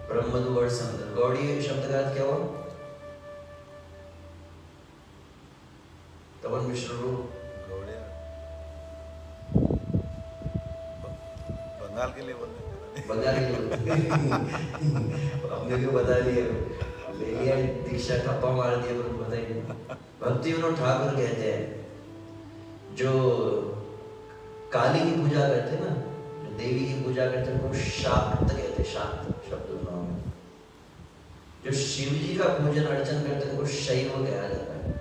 ब्रह्मदु वर्ड समझ। गौड़ीय शब्द का अर्थ क्या हुआ? तपन मिश्र रूप गौड़िया बंगाल के लिए बोलते हैं, बंगाली अपने को बता दिया, ले लिया दीक्षा, ठप्पा मार दिया, पर बताइए। भक्ति विनोद ठाकुर कहते हैं, जो काली की पूजा करते हैं ना, जो देवी की पूजा करते हैं, उनको शाक्त कहते हैं, शाक्त शब्द सुना में। जो शिव जी का पूजन अर्चन करते हैं, उनको शैव कहा जाता है।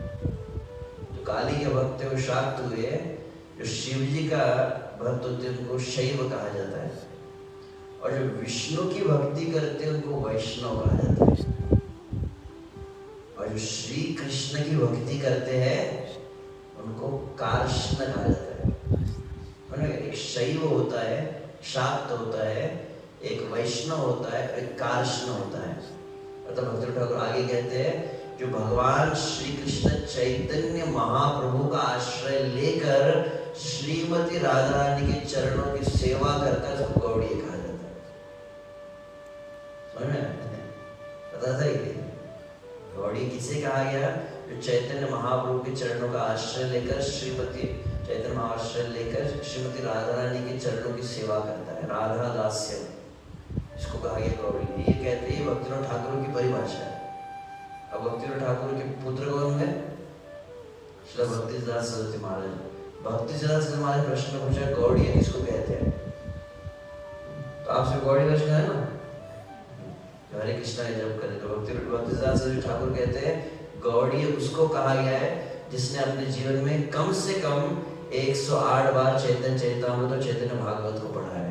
जो काली के भक्त है वो शाक्त हुए, जो शिव जी का भक्त होते हैं उनको शैव कहा जाता है, और जो विष्णु की भक्ति करते हैं उनको वैष्णव कहा जाता है, और जो श्री कृष्ण की भक्ति करते हैं उनको कार्ष्ण कहा जाता है। एक शैव होता है, शाक्त होता है, एक वैष्णव होता है, एक कार्ष्ण होता है। अतः भक्त ठाकुर आगे कहते हैं, जो भगवान श्री कृष्ण चैतन्य महाप्रभु का आश्रय लेकर श्रीमती राधा रानी के चरणों की सेवा करता है, उसको गौड़ीय कहा जाता है। समझ में पता था ये गौड़ीय किसे कहा गया? जो चैतन्य महाप्रभु के चरणों का आश्रय लेकर श्रीमती चैतन्य महाआश्रय लेकर श्रीमती राधा रानी के चरणों की सेवा करता है, राधा दास्य, इसको कहा गया गौड़ीय। ये कहते हैं भक्तिविनोद ठाकुर की परिभाषा है। अब भक्तिविनोद ठाकुर के पुत्र कौन है? श्री भक्तिसिद्धार्थ सरस्वती महाराज। भक्तिसिद्धार्थ सरस्वती महाराज प्रश्न पूछा, गौड़ीय किसको कहते हैं? तो आपसे गौड़ीय प्रश्न है ना, हरे कृष्णा का जप करे तो भक्तिसिद्धार्थ सरस्वती ठाकुर कहते हैं, गौड़ीय उसको कहा गया है जिसने अपने जीवन में कम से कम 108 बार चैतन्य चरितामृत और चैतन्य भागवत को पढ़ा है।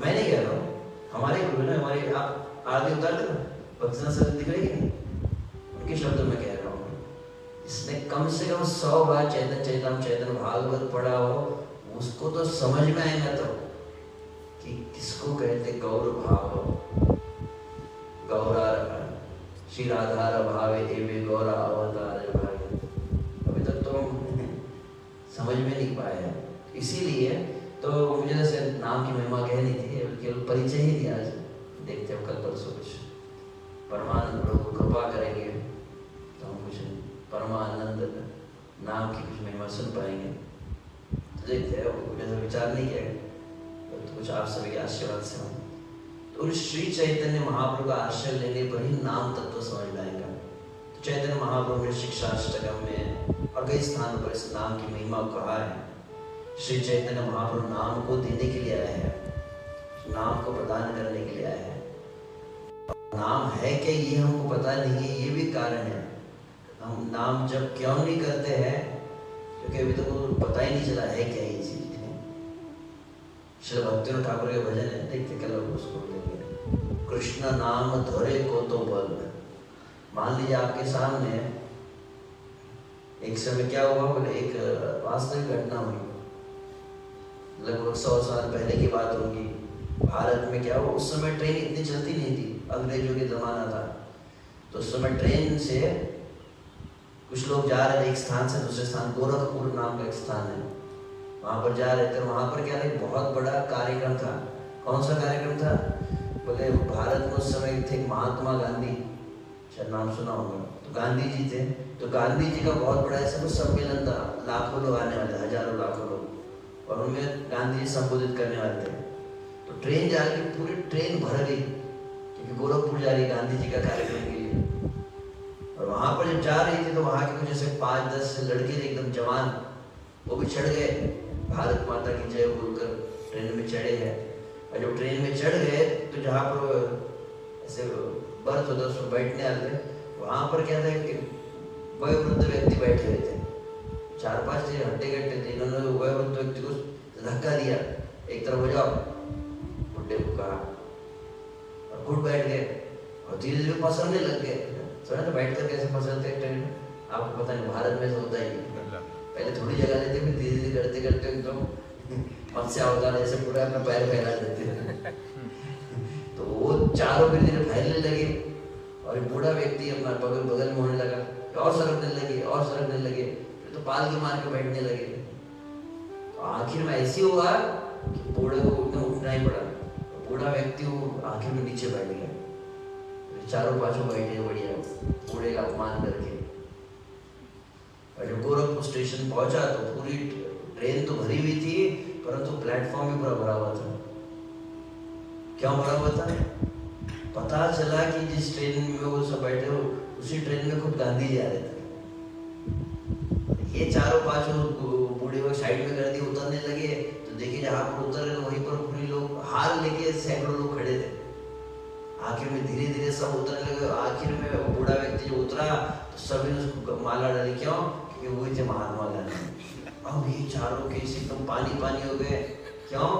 मैं नहीं कह रहा हूँ, हमारे गुरु ने हमारे, आप आरती उतार देना, भक्तिसिद्धार्थ सरस्वती दिख रही है, उनके शब्दों में कह रहा हूँ, इसने कम से कम 100 बार चैतन्य चरितामृत चैतन्य भागवत पढ़ा हो, उसको तो समझ में आएगा तो कि किसको कहते गौर भाव, गौरा श्री राधार भावे एवे गौरा अवतार भाई। अभी तक तो समझ में नहीं पाया है, इसीलिए तो मुझे जैसे नाम की महिमा कहनी थी, केवल परिचय ही दिया। आज देखते हैं कल परसों कुछ परमानंद प्रभु कृपा करेंगे तो हम कुछ परमानंद नाम की कुछ महिमा सुन पाएंगे। तो देखते हैं, जैसे विचार नहीं किया तो कुछ आप सभी के आशीर्वाद से हम तो उन श्री चैतन्य महाप्रभु का आश्रय लेने पर ही नाम तत्व समझ में आएगा। तो चैतन्य महाप्रभु ने शिक्षाष्टकम में और कई स्थानों पर इस नाम की महिमा कहा है। श्री चैतन्य महाप्रभु नाम को देने के लिए आए हैं, नाम को प्रदान करने के लिए आए हैं। नाम है क्या ये हमको पता नहीं है, ये भी कारण है। हम नाम जब क्यों नहीं करते हैं, क्योंकि अभी तक तो पता ही नहीं चला है क्या ये चीज। श्री भक्तिविनोद ठाकुर के भजन है, देखते कल उसको देंगे। कृष्ण नाम धरे को तो बल। मान लीजिए आपके सामने एक समय क्या हुआ, बोले एक वास्तविक घटना हुई, लगभग 100 साल पहले की बात होगी। भारत में क्या हुआ, उस समय ट्रेन इतनी चलती नहीं थी, अंग्रेजों के जमाना था। तो उस समय ट्रेन से कुछ लोग जा रहे थे एक स्थान से दूसरे स्थान, गोरखपुर नाम का एक स्थान है, वहां पर जा रहे थे। वहां पर क्या एक बहुत बड़ा कार्यक्रम था। कौन सा कार्यक्रम था? बोले भारत में उस समय थे महात्मा गांधी, शायद नाम सुना होगा। तो गांधी जी थे, तो गांधी जी का बहुत बड़ा ऐसा कुछ सम्मेलन था, लाखों लोग आने वाले, हजारों लाखों लोग, और उनमें गांधी जी संबोधित करने वाले थे। तो ट्रेन जा रही, पूरी ट्रेन भर गई, क्योंकि गोरखपुर जा रही गांधी जी का कार्यक्रम के लिए। और वहां पर जब जा रही थी तो वहां के कुछ ऐसे 5-10 लड़के थे एकदम जवान, वो भी चढ़ गए भारत माता की जय बोलकर ट्रेन में चढ़े हैं। और जब ट्रेन में चढ़ गए तो जहाँ पर ऐसे बर्थ होता है उसमें बैठने आते, वहाँ पर क्या था कि वयोवृद्ध व्यक्ति बैठे हुए थे। 4-5 हट्टे कट्टे थे। इन्होंने वयोवृद्ध व्यक्ति को धक्का दिया, एक तरफ हो जाओ, बुड्ढे को कहा, और खुद बैठ गए और धीरे धीरे पसरने लग गए। सुना तो बैठ कर कैसे पसरते हैं ट्रेन में, आपको पता नहीं, भारत में ऐसा होता ही नहीं। पहले थोड़ी जगह लेते, फिर धीरे धीरे करते करते एकदम मत्स्य अवतार जैसे पूरा अपना पैर फैला देते थे। तो वो चारों फिर धीरे फैलने लगे और बूढ़ा व्यक्ति अपना बगल बगल में होने लगा, और सरकने लगे और सरकने लगे, फिर तो पाल के मार के बैठने लगे। तो आखिर में ऐसी हुआ कि बूढ़े को उठना ही पड़ा। बूढ़ा व्यक्ति वो आखिर में नीचे बैठ गया, चारों पांचों बैठे बढ़िया बूढ़े का अपमान करके। और जब गोरखपुर स्टेशन पहुंचा तो पूरी ट्रेन तो भरी हुई थी, परंतु प्लेटफॉर्म भी पूरा भरा हुआ था। क्यों भरा हुआ था? पता चला कि जिस ट्रेन में वो सब बैठे हो उसी ट्रेन में खुद गांधी जी आ रहे थे। ये चारों पांचों बूढ़े को साइड में कर दिए, उतरने लगे तो देखिए जहाँ पर उतर रहे वहीं पर पूरी लोग हार लेके सैकड़ों लोग खड़े थे। आखिर में धीरे धीरे सब उतरने लगे। आखिर में वो बूढ़ा व्यक्ति जो उतरा तो सभी ने उसको माला डाली। क्यों? क्योंकि वही थे महात्मा गांधी। अब ये चारों केस एकदम पानी पानी हो गए। क्यों?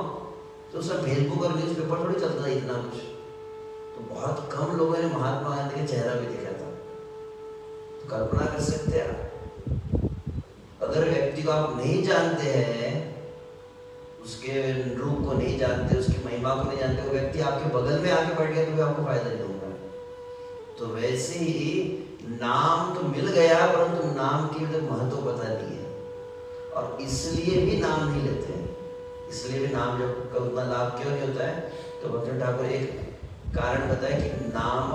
तो सब फेसबुक और न्यूज़पेपर थोड़ी चलता था इतना कुछ, तो बहुत कम लोगों ने महात्मा गांधी का चेहरा भी देखा था। तो कल्पना कर सकते हैं आप, अगर व्यक्ति को आप नहीं जानते हैं, उसके रूप को नहीं जानते, उसकी महिमा को नहीं जानते, वो व्यक्ति आपके बगल में आके बैठ गया तो भी आपको फायदा नहीं होगा। तो वैसे ही नाम तो मिल गया, परंतु नाम की भी तो महत्व पता नहीं है, और इसलिए भी नाम नहीं लेते हैं। इसलिए भी नाम जब उतना लाभ क्यों नहीं होता है, तो भक्ति ठाकुर एक कारण बताया कि नाम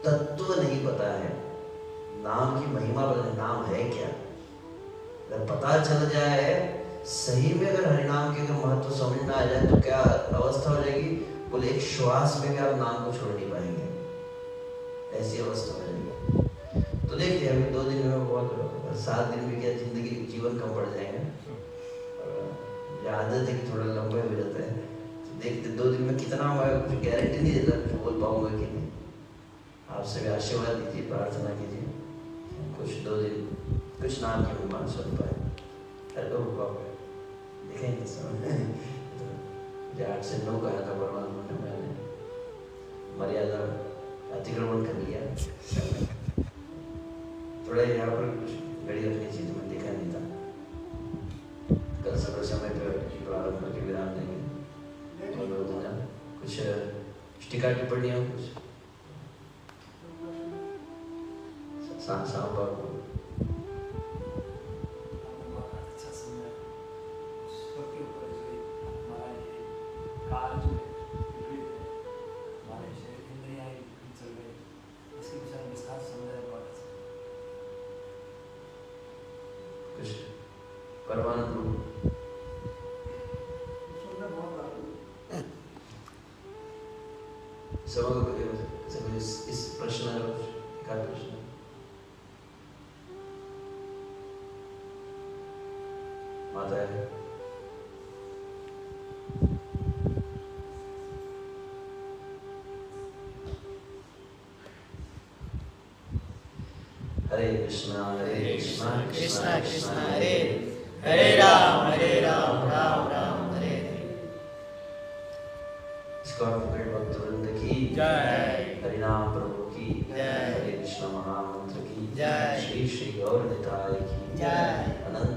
तत्व नहीं पता है, नाम की महिमा पता नहीं, नाम है क्या। अगर पता चल जाए सही में, अगर हरिनाम के महत्व समझ में आ जाए तो क्या अवस्था हो जाएगी, बोले एक श्वास में भी आप नाम को छोड़ नहीं पाएंगे, ऐसी अवस्था हो जाएगी। तो देखिए अभी 2 दिन में बहुत 7 दिन में क्या जिंदगी जीवन कम पड़ जाएगा। आदत है कि थोड़ा लंबा हो जाता है, तो देखते 2 दिन में कितना हुआ है, कुछ गारंटी नहीं देता बोल पाऊंगा कि नहीं। आप सभी आशीर्वाद दीजिए, प्रार्थना कीजिए, कुछ 2 दिन कुछ नाम की महिमा सुन पाए। हेलो बाबा देखेंगे सब 8 से 9 कहा था परमात्मा ने, मैंने मर्यादा अतिक्रमण कर लिया। थोड़ा यहाँ पर कुछ घड़ी रखनी चाहिए, मैं देखा नहीं था। कल सुबह समय पर प्रारंभ करके विराम देंगे। कुछ टीका टिप्पणियाँ कुछ साहब बाबू परमानंद सब इस प्रश्न का प्रश्न माता है। हरे कृष्णा कृष्णा कृष्णा हरे हरे राम राम राम हरे हरे। भक्तवृंद की जय, हरिनाम प्रभु की जय, हरे कृष्ण महामंत्र की जय, श्री श्री गौर निताय की जय, अनंत